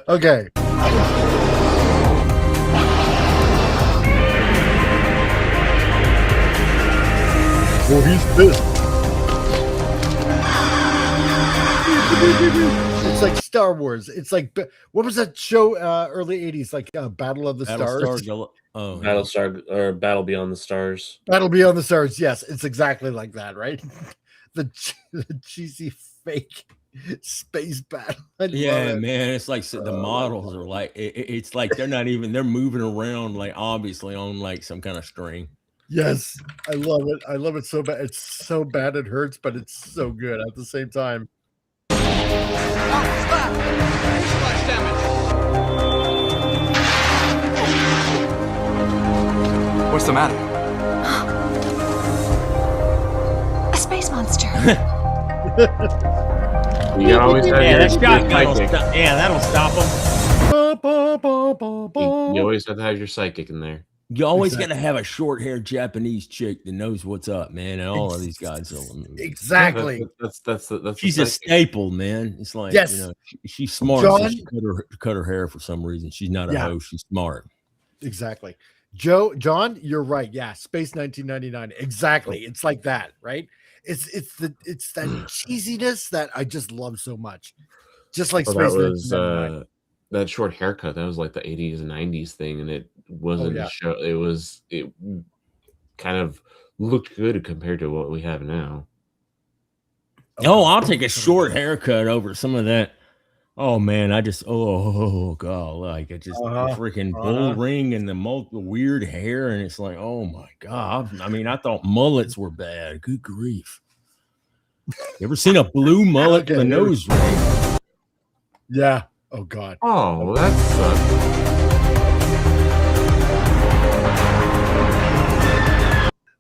Okay. Oh, he's pissed. It's like Star Wars. It's like, what was that show? Early 80s, like Battle of the Stars. Battle Beyond the Stars. Battle Beyond the Stars. Yes, it's exactly like that, right? the cheesy fake space battle. Yeah, man. It's like the models are like, it's like they're moving around, like obviously on like some kind of string. Yes, I love it. I love it so bad. It's so bad it hurts, but it's so good at the same time. Stop! Too much damage. What's the matter? A space monster. You always have Yeah, your that shotgun will psychic. stop. Yeah, that'll stop them. You always have to have your psychic in there. You always got to have a short-haired Japanese chick that knows what's up, man. And all of these Godzilla movies. Exactly. That's She's the a staple, man. It's like, Yes. you know, she's smart. So she cut her hair for some reason. She's not a hoe. She's smart. Exactly. John, you're right. Yeah, Space 1999. Exactly. It's like that, right? It's that cheesiness that I just love so much. Just like Well, Space that was 1999. that short haircut. That was like the 80s and 90s thing, and it wasn't yeah. a show. It kind of looked good compared to what we have now. Oh, I'll take a short haircut over some of that. Oh man, I just god, like it just the freaking bull ring and the weird hair, and it's like, oh my god. I mean, I thought mullets were bad. Good grief. You ever seen a blue mullet with a nose ring? Yeah. Oh god. Oh, that sucks.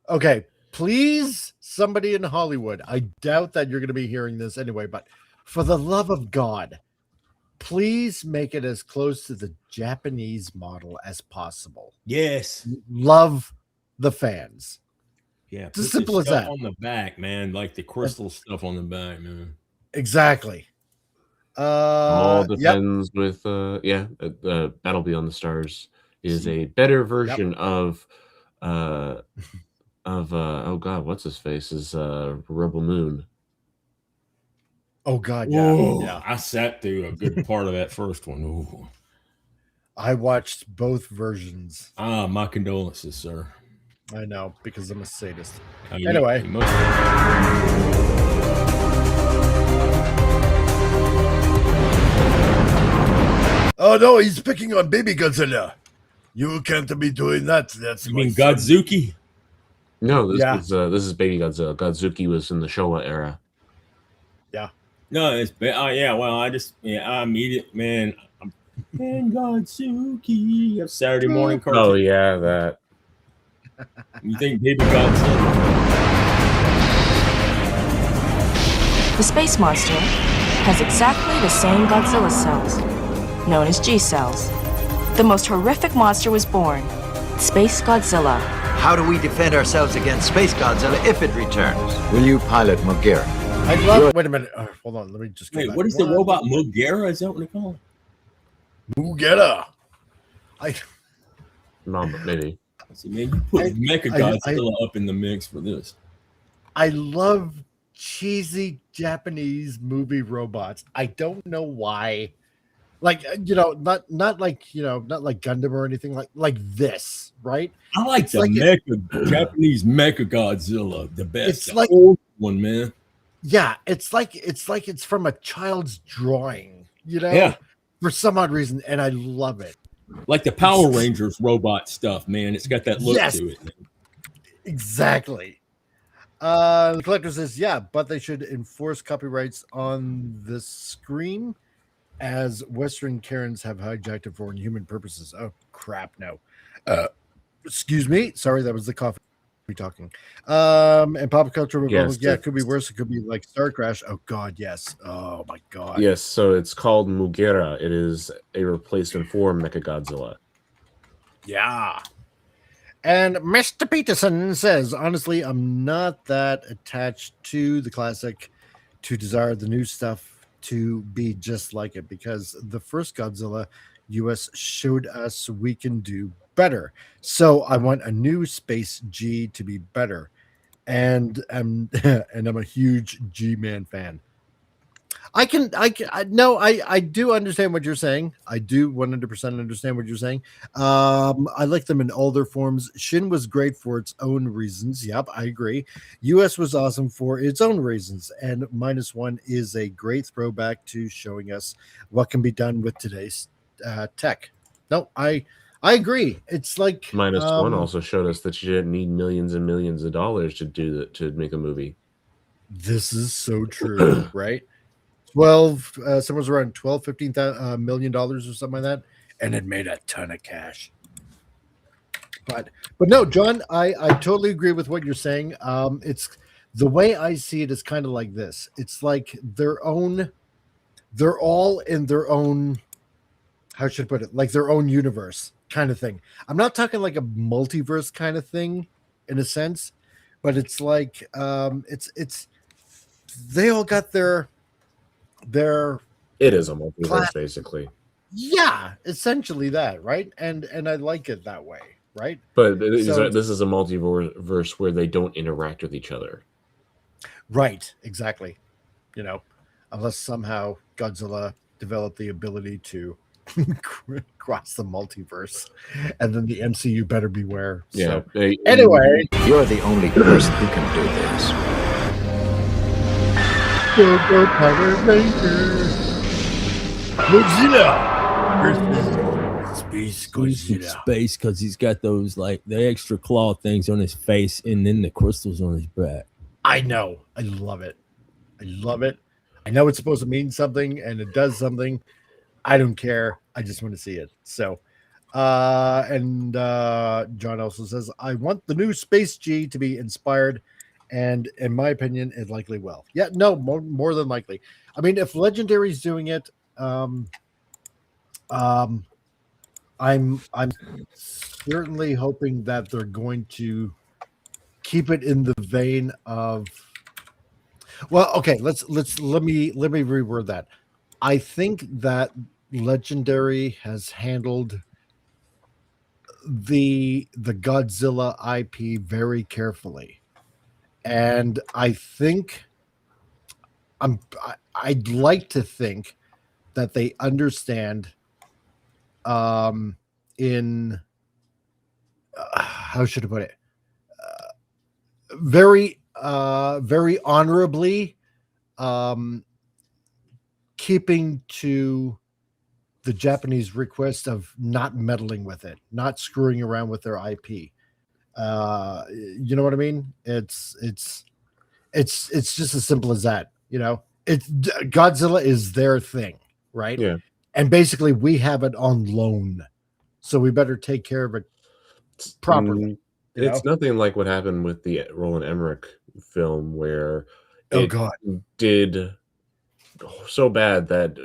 Okay, please, somebody in Hollywood. I doubt that you're going to be hearing this anyway, but for the love of God, please make it as close to the Japanese model as possible. Yes. Love the fans. Yeah. It's as simple as that. On the back, man, like the crystal stuff on the back, man. Exactly. All depends with Battle Beyond the Stars is a better version of oh god, what's his face is Rebel Moon. Oh god, yeah. Whoa, yeah. I sat through a good part of that first one. Ooh. I watched both versions. Ah, my condolences, sir. I know, because I'm a sadist. Anyway. Oh no, he's picking on baby Godzilla. You can't be doing that. That's you mean Godzuki? No, this is Baby Godzilla. Godzuki was in the Showa era. Yeah. No, it's yeah. Well, I immediately, man. Man, Godzuki. A Saturday morning cartoon. Oh yeah, that. You think Baby Godzilla? The space monster has exactly the same Godzilla cells, known as G cells. The most horrific monster was born, Space Godzilla. How do we defend ourselves against SpaceGodzilla if it returns? Will you pilot Mugera? I love. Wait a minute. Hold on. Let me just. Wait, what is the robot Mugera? Is that what they call it? Mugera. No, maybe. See, man, you put Mechagodzilla up in the mix for this. I love cheesy Japanese movie robots. I don't know why. Like, you know, not like, you know, not like Gundam or anything like this, right? I like it's the like Japanese Mechagodzilla, the best. It's the like old one, man. Yeah, it's like it's from a child's drawing, you know? Yeah. For some odd reason, and I love it. Like the Power Rangers robot stuff, man. It's got that look to it. Man. Exactly. The collector says, yeah, but they should enforce copyrights on the screen as Western Karens have hijacked it for inhuman purposes. Oh, crap, no. Excuse me. Sorry, that was the coffee talking. And Pop Culture Republic, yeah, it could be worse. It could be like Star Crash. Oh, God, yes. Oh, my God. Yes, so it's called Mugera. It is a replacement for Mechagodzilla. Yeah. And Mr. Peterson says, honestly, I'm not that attached to the classic to desire the new stuff to be just like it, because the first Godzilla US showed us we can do better. So I want a new Space G to be better. And I'm a huge G-Man fan. I do understand what you're saying. I do 100% understand what you're saying. I like them in all their forms. Shin was great for its own reasons. Yep, I agree. US was awesome for its own reasons. And -1 is a great throwback to showing us what can be done with today's tech. No, I agree. It's like -1 also showed us that you didn't need millions and millions of dollars to make a movie. This is so true, right? 12 someone's around 12-15 million dollars or something like that, and it made a ton of cash. But no, John, I totally agree with what you're saying. It's the way I see it is kind of like this. It's like they're all in their own, how should I put it? Like their own universe kind of thing. I'm not talking like a multiverse kind of thing in a sense, but it's like it's they all got their It is a multiverse, basically. Yeah, essentially that, right? And I like it that way, right? But this is a multiverse where they don't interact with each other. Right, exactly. You know, unless somehow Godzilla developed the ability to cross the multiverse, and then the MCU better beware. Yeah. So, anyway, you're the only person who can do this. Go Power Rangers. Godzilla. Space Godzilla. Space, because he's got those like the extra claw things on his face, and then the crystals on his back. I know. I love it. I love it. I know it's supposed to mean something, and it does something. I don't care. I just want to see it. So, and John also says, I want the new Space G to be inspired, and in my opinion, it likely will. Yeah, no, more than likely. I mean, if Legendary's doing it, I'm certainly hoping that they're going to keep it in the vein of, well, okay, let me reword that. I think that Legendary has handled the Godzilla IP very carefully, and I think I'd like to think that they understand in how should I put it, very honorably keeping to the Japanese request of not meddling with it, not screwing around with their IP. You know what I mean? It's just as simple as that. You know, it's Godzilla is their thing, right? Yeah. And basically, we have it on loan, so we better take care of it properly. It's nothing like what happened with the Roland Emmerich film, where it did so bad that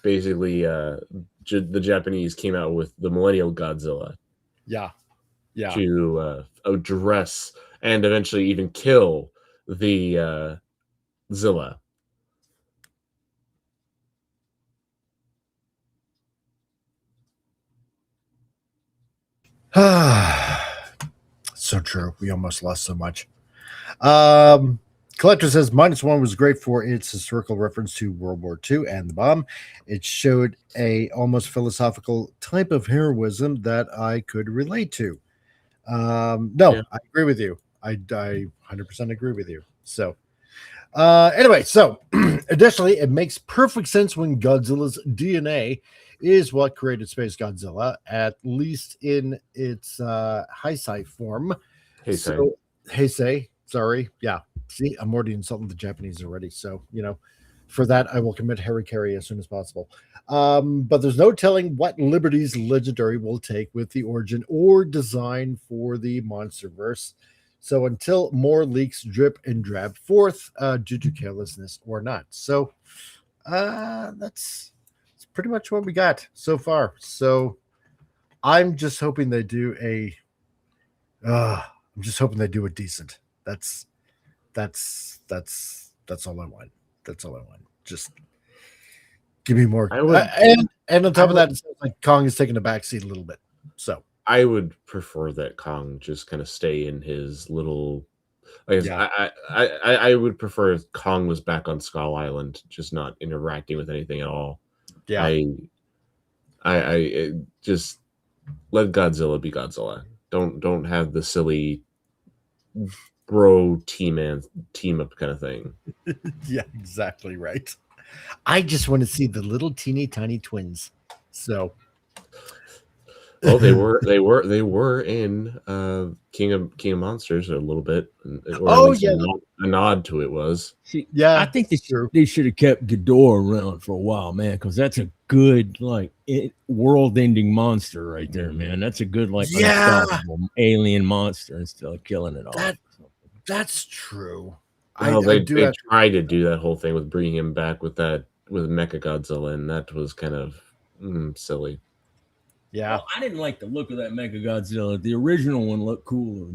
basically the Japanese came out with the Millennial Godzilla. Yeah. To address and eventually even kill the Zilla. So true. We almost lost so much. Collector says -1 was great for its historical reference to World War II and the bomb. It showed a almost philosophical type of heroism that I could relate to. I agree with you. I 100% agree with you. So anyway, so additionally, it makes perfect sense when Godzilla's DNA is what created SpaceGodzilla, at least in its Heisei form. Heisei, sorry. Yeah. See, I'm already insulting the Japanese already. So, you know, for that, I will commit harikiri as soon as possible. But there's no telling what liberties Legendary will take with the origin or design for the Monsterverse. So until more leaks drip and drab forth due to carelessness or not. So that's pretty much what we got so far. So I'm just hoping they do a decent. That's all I want. That's all I want. Just give me more. And on top of that, it sounds like Kong is taking a backseat a little bit. So I would prefer that Kong just kind of stay in his little. I would prefer if Kong was back on Skull Island, just not interacting with anything at all. Yeah. I just let Godzilla be Godzilla. Don't have the silly bro team up kind of thing. Yeah, exactly right. I just want to see the little teeny tiny twins. So Well, they were in King of Monsters a little bit, or at least a nod to it was. See, Yeah, I think they should have kept Ghidorah around for a while, man, because that's a good world-ending monster right there, man. That's a good unstoppable alien monster instead of killing it off. That's true. Well, they tried to do that whole thing with bringing him back with Mechagodzilla, and that was kind of silly. Yeah, well, I didn't like the look of that Mechagodzilla. The original one looked cooler.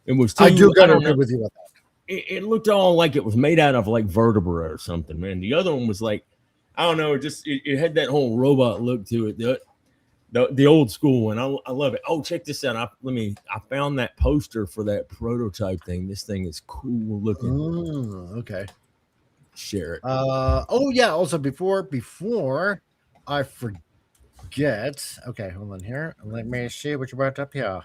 It was. I do gotta agree with you about that. It looked all like it was made out of like vertebra or something, man. The other one was like, I don't know, it had that whole robot look to it. The old school one. I love it. Oh, check this out. I found that poster for that prototype thing. This thing is cool looking. Oh, okay. Share it. Oh yeah. Also, before I forget. Okay, hold on here. Let me see what you brought up here.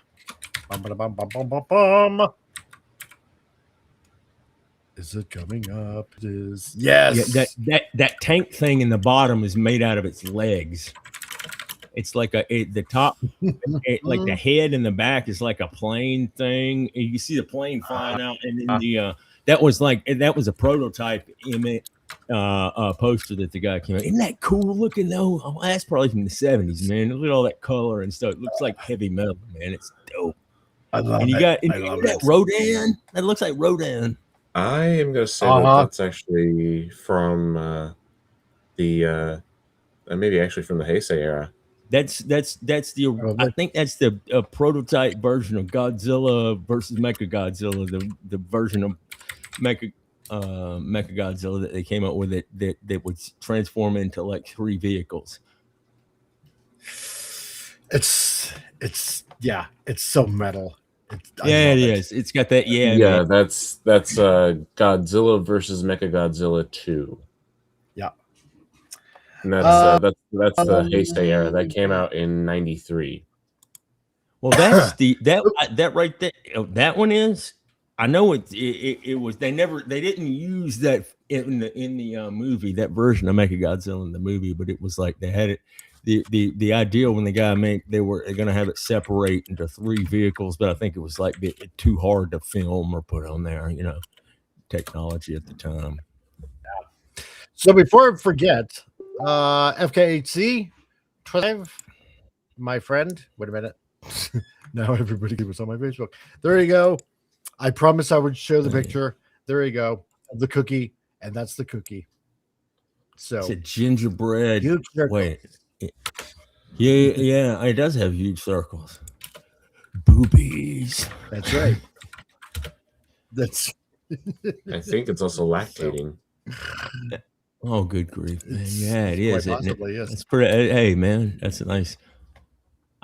Is it coming up? It is. Yes. Yeah, that tank thing in the bottom is made out of its legs. It's like the top, like the head and the back is like a plane thing. And you see the plane flying out, and then that was a prototype image. Poster that the guy came out. Isn't that cool looking though? Oh, that's probably from the 70s, man. Look at all that color and stuff. It looks like heavy metal, man. It's dope. I love and you it. got I love that Rodan. That looks like Rodan. I am going to say that's actually from maybe actually from the Heisei era. That's the I think that's the prototype version of Godzilla versus Mechagodzilla. The version of Mechagodzilla that they came up with that would transform into like 3 vehicles. It's so metal. It is. It's got that. Yeah, man. That's Godzilla versus Mechagodzilla 2. Yeah, and that's the Heisei era that came out in '93. Well, that's that right there. That one is. I know it was. They didn't use that in the movie, that version of Mechagodzilla in the movie, but it was like they had it. The idea when the guy they were going to have it separate into 3 vehicles, but I think it was like too hard to film or put on there, technology at the time. So before I forget, FKHC 25, my friend. Wait a minute. Now everybody was on my Facebook. There you go. I promised I would show the picture. There you go. Of the cookie, and that's the cookie. So it's a gingerbread. Wait. Yeah, it does have huge circles. Boobies. That's right. I think it's also lactating. Oh, good grief, man. Yeah, it is. Possibly, yes. It's pretty. Hey, man, that's nice.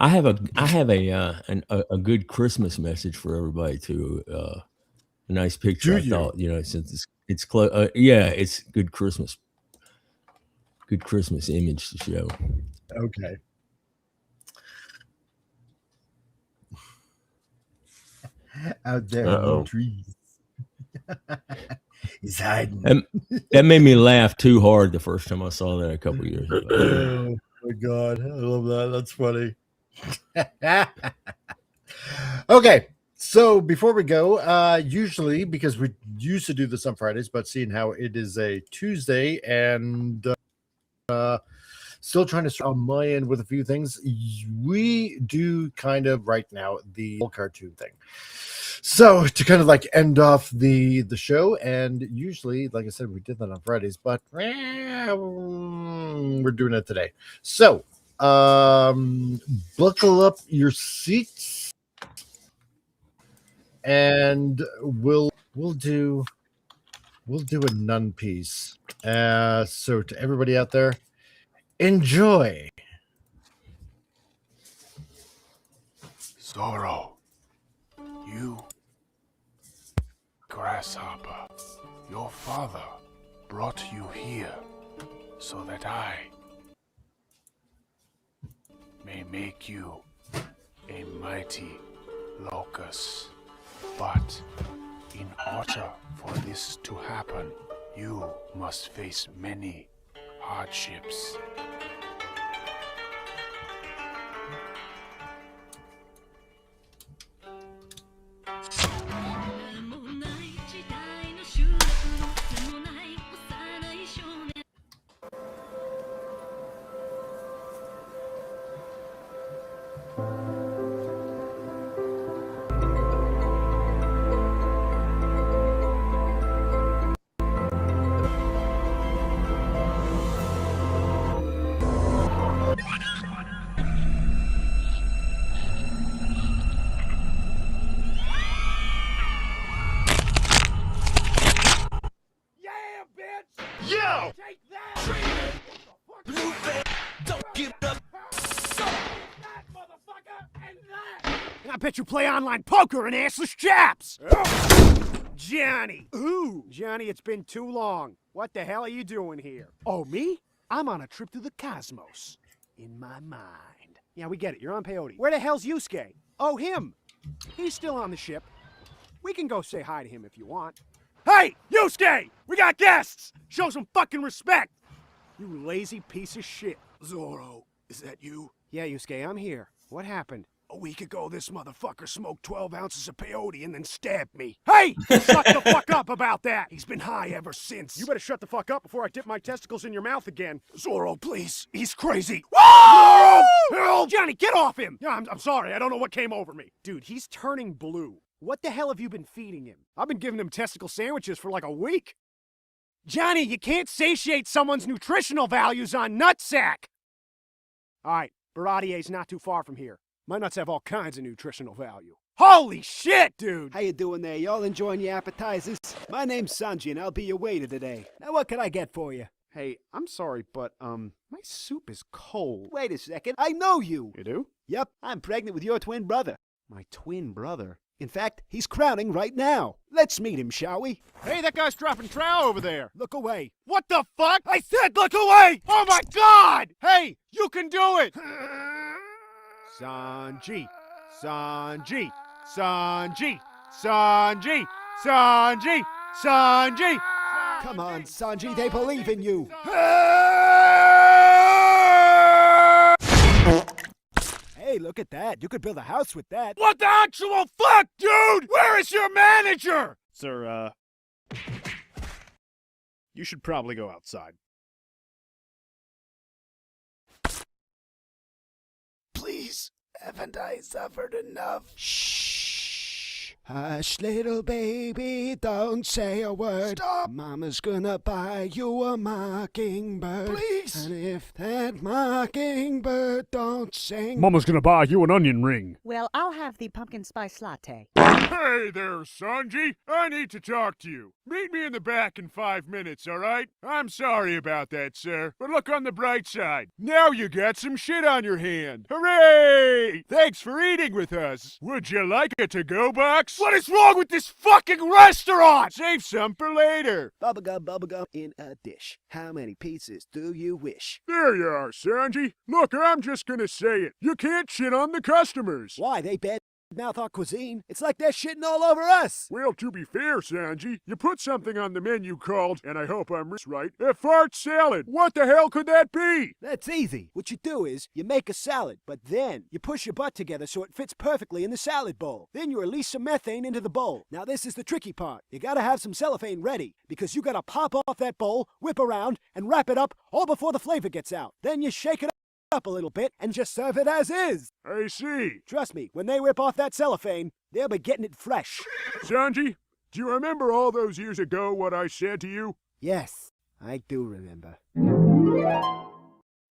I have a good Christmas message for everybody too. A nice picture. I thought, since it's close. Yeah, it's good Christmas image to show. Okay. Out there in the trees. He's hiding. That made me laugh too hard the first time I saw that a couple years ago. Oh my God, I love that. That's funny. Okay, so before we go, usually, because we used to do this on Fridays, but seeing how it is a Tuesday and still trying to start on my end with a few things, we do kind of right now the cartoon thing. So to kind of like end off the show, and usually, like I said, we did that on Fridays, but we're doing it today. So buckle up your seats, and we'll do a nun piece. So to everybody out there, enjoy. Zorro, you grasshopper, your father brought you here so that I may make you a mighty locust. But in order for this to happen, you must face many hardships. Yo! Take that! Blue fan, don't give up. That motherfucker and that! And I bet you play online poker and assless chaps! Johnny! Ooh! Johnny, it's been too long. What the hell are you doing here? Oh, me? I'm on a trip through the cosmos. In my mind. Yeah, we get it. You're on peyote. Where the hell's Yusuke? Oh, him! He's still on the ship. We can go say hi to him if you want. Hey, Yusuke! We got guests! Show some fucking respect! You lazy piece of shit. Zoro, is that you? Yeah, Yusuke, I'm here. What happened? A week ago, this motherfucker smoked 12 ounces of peyote and then stabbed me. Hey! Shut the fuck up about that! He's been high ever since. You better shut the fuck up before I dip my testicles in your mouth again. Zoro, please. He's crazy. Whoa! Help! Johnny, get off him! Yeah, I'm sorry. I don't know what came over me. Dude, he's turning blue. What the hell have you been feeding him? I've been giving him testicle sandwiches for like a week. Johnny, you can't satiate someone's nutritional values on nutsack! Alright, Baradier's not too far from here. My nuts have all kinds of nutritional value. Holy shit, dude! How you doing there? Y'all enjoying your appetizers? My name's Sanji, and I'll be your waiter today. Now, what can I get for you? Hey, I'm sorry, but, my soup is cold. Wait a second. I know you! You do? Yep, I'm pregnant with your twin brother. My twin brother? In fact, he's crowning right now. Let's meet him, shall we? Hey, that guy's dropping trow over there. Look away. What the fuck? I said look away! Oh my god! Hey, you can do it! Sanji, Sanji, Sanji, Sanji, Sanji, Sanji! Come on, Sanji, they believe in you. Hey, look at that. You could build a house with that. What the actual fuck, dude? Where is your manager? Sir, you should probably go outside. Please, haven't I suffered enough? Shh. Hush, little baby, don't say a word. Stop! Mama's gonna buy you a mockingbird. Please! And if that mockingbird don't sing... Mama's gonna buy you an onion ring. Well, I'll have the pumpkin spice latte. Hey there, Sanji. I need to talk to you. Meet me in the back in 5 minutes, all right? I'm sorry about that, sir. But look on the bright side. Now you got some shit on your hand. Hooray! Thanks for eating with us. Would you like a to-go box? What is wrong with this fucking restaurant? Save some for later. Bubblegum in a dish. How many pieces do you wish? There you are, Sanji. Look, I'm just gonna say it. You can't shit on the customers. Why, they bad mouth our cuisine. It's like they're shitting all over us. Well, to be fair, Sanji, you put something on the menu called, and I hope I'm right, a fart salad. What the hell could that be? That's easy. What you do is, you make a salad, but then you push your butt together so it fits perfectly in the salad bowl. Then you release some methane into the bowl. Now this is the tricky part. You gotta have some cellophane ready, because you gotta pop off that bowl, whip around, and wrap it up all before the flavor gets out. Then you shake it up a little bit and just serve it as is. I see. Trust me, when they rip off that cellophane, they'll be getting it fresh. Sanji, do you remember all those years ago what I said to you? Yes, I do remember.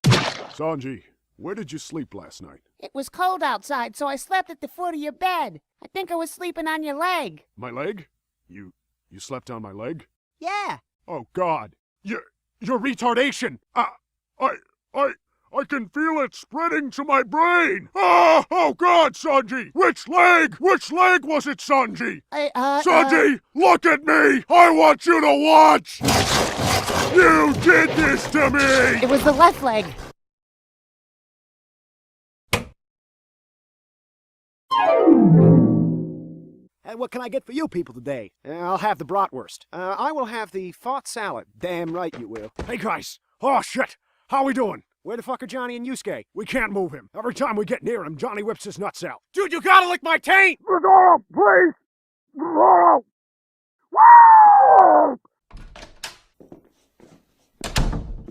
Sanji, where did you sleep last night? It was cold outside, so I slept at the foot of your bed. I think I was sleeping on your leg. My leg? You slept on my leg? Yeah. Oh God, your retardation! I can feel it spreading to my brain! Oh God, Sanji! Which leg? Which leg was it, Sanji? Sanji, look at me! I want you to watch! You did this to me! It was the left leg. And what can I get for you people today? I'll have the bratwurst. I will have the fart salad. Damn right you will. Hey guys! Oh shit! How we doing? Where the fuck are Johnny and Yusuke? We can't move him. Every time we get near him, Johnny whips his nuts out. Dude, you gotta lick my taint! Please!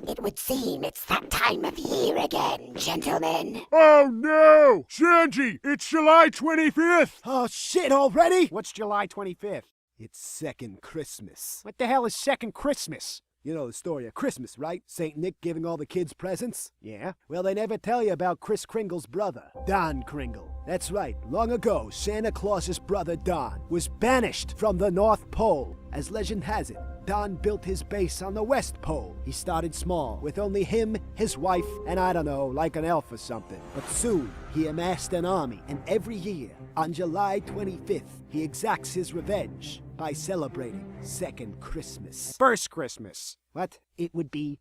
It would seem it's that time of year again, gentlemen. Oh no! Sanji, it's July 25th! Oh shit already? What's July 25th? It's second Christmas. What the hell is second Christmas? You know the story of Christmas, right? Saint Nick giving all the kids presents? Yeah? Well, they never tell you about Kris Kringle's brother, Don Kringle. That's right. Long ago, Santa Claus's brother Don was banished from the North Pole. As legend has it, Don built his base on the West Pole. He started small, with only him, his wife, and I don't know, like an elf or something. But soon, he amassed an army, and every year, on July 25th, he exacts his revenge by celebrating second Christmas. First Christmas. What? It would be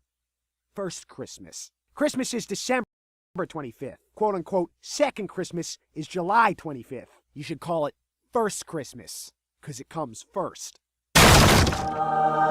first Christmas. Christmas is December 25th. Quote unquote, second Christmas is July 25th. You should call it first Christmas, 'cause it comes first.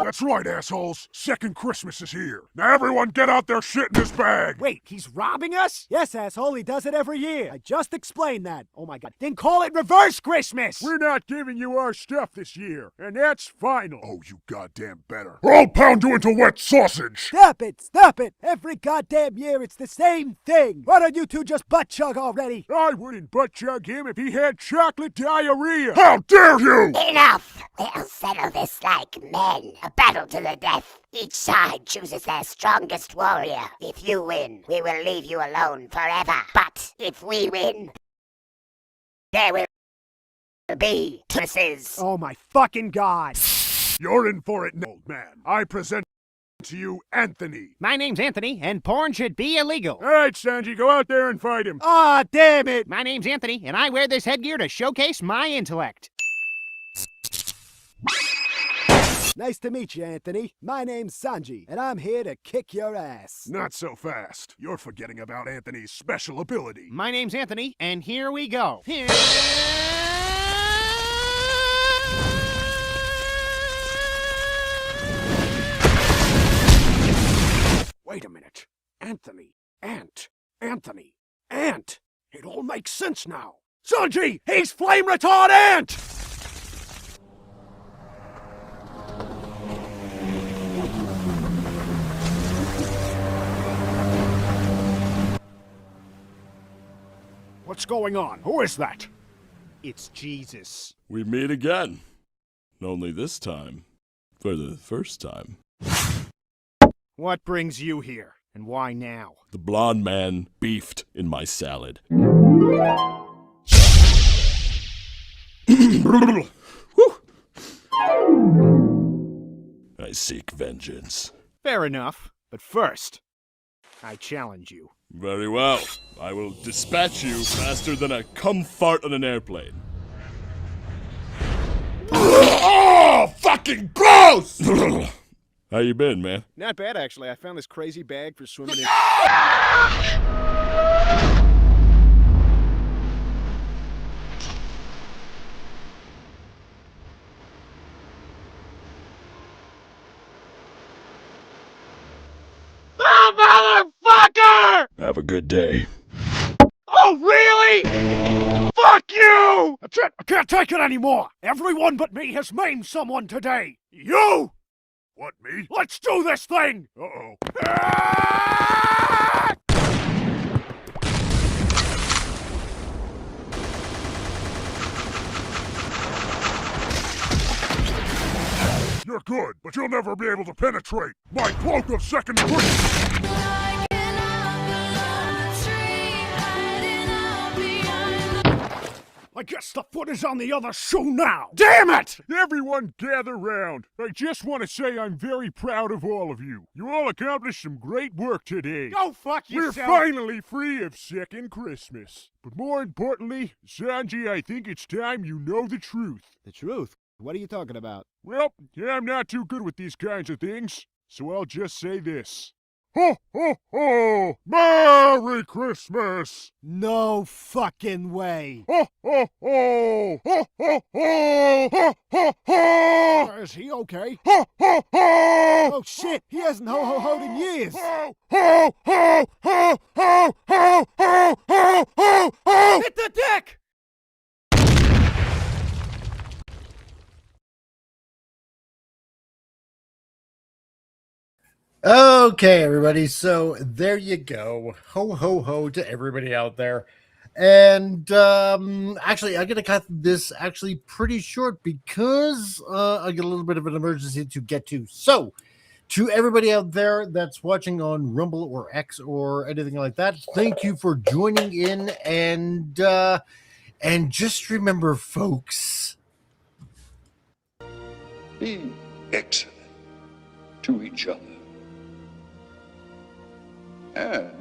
That's right, assholes. Second Christmas is here. Now everyone get out their shit in this bag. Wait, he's robbing us? Yes, asshole, he does it every year. I just explained that. Oh my god. Then call it reverse Christmas! We're not giving you our stuff this year, and that's final. Oh, you goddamn better. Or I'll pound you into wet sausage. Stop it! Stop it! Every goddamn year it's the same thing. Why don't you two just butt chug already? I wouldn't butt chug him if he had chocolate diarrhea. How dare you! Enough! We'll settle this like men. A battle to the death. Each side chooses their strongest warrior. If you win, we will leave you alone forever. But if we win, there will be twists. Oh my fucking god! You're in for it, old man. I present to you Anthony. My name's Anthony, and porn should be illegal. All right, Sanji, go out there and fight him. Ah, damn it! My name's Anthony, and I wear this headgear to showcase my intellect. Nice to meet you, Anthony. My name's Sanji, and I'm here to kick your ass. Not so fast. You're forgetting about Anthony's special ability. My name's Anthony, and here we go. Wait a minute. Anthony, Anthony, Ant. It all makes sense now. Sanji, he's flame retardant! What's going on? Who is that? It's Jesus. We meet again. Only this time, for the first time. What brings you here, and why now? The blonde man beefed in my salad. I seek vengeance. Fair enough, but first, I challenge you. Very well. I will dispatch you faster than a cum fart on an airplane. Oh, fucking gross! How you been, man? Not bad, actually. I found this crazy bag for swimming in. Oh, motherfucker! Have a good day. Oh, really? Fuck you! That's it! I can't take it anymore! Everyone but me has maimed someone today! You! What, me? Let's do this thing! Uh-oh. You're good, but you'll never be able to penetrate my cloak of second Christmas! I guess the foot is on the other shoe now! Damn it! Everyone gather round. I just want to say I'm very proud of all of you. You all accomplished some great work today. Go fuck yourself! We're finally free of second Christmas. But more importantly, Sanji, I think it's time you know the truth. The truth? What are you talking about? Well, I'm not too good with these kinds of things, so I'll just say this. Ho, ho, ho! Merry Christmas! No fucking way! Ho, ho, ho! Ho, ho, ho! Ho, ho, ho! Is he okay? Ho, ho, ho! Oh shit! He hasn't ho-ho-hoed in years! Ho, ho, ho! Ho, ho, ho! Ho, ho, ho! Ho! Hit the deck! Okay, everybody. So there you go. Ho, ho, ho to everybody out there. And actually, I'm going to cut this actually pretty short because I get a little bit of an emergency to get to. So, to everybody out there that's watching on Rumble or X or anything like that, thank you for joining in. And just remember, folks, be excellent to each other. And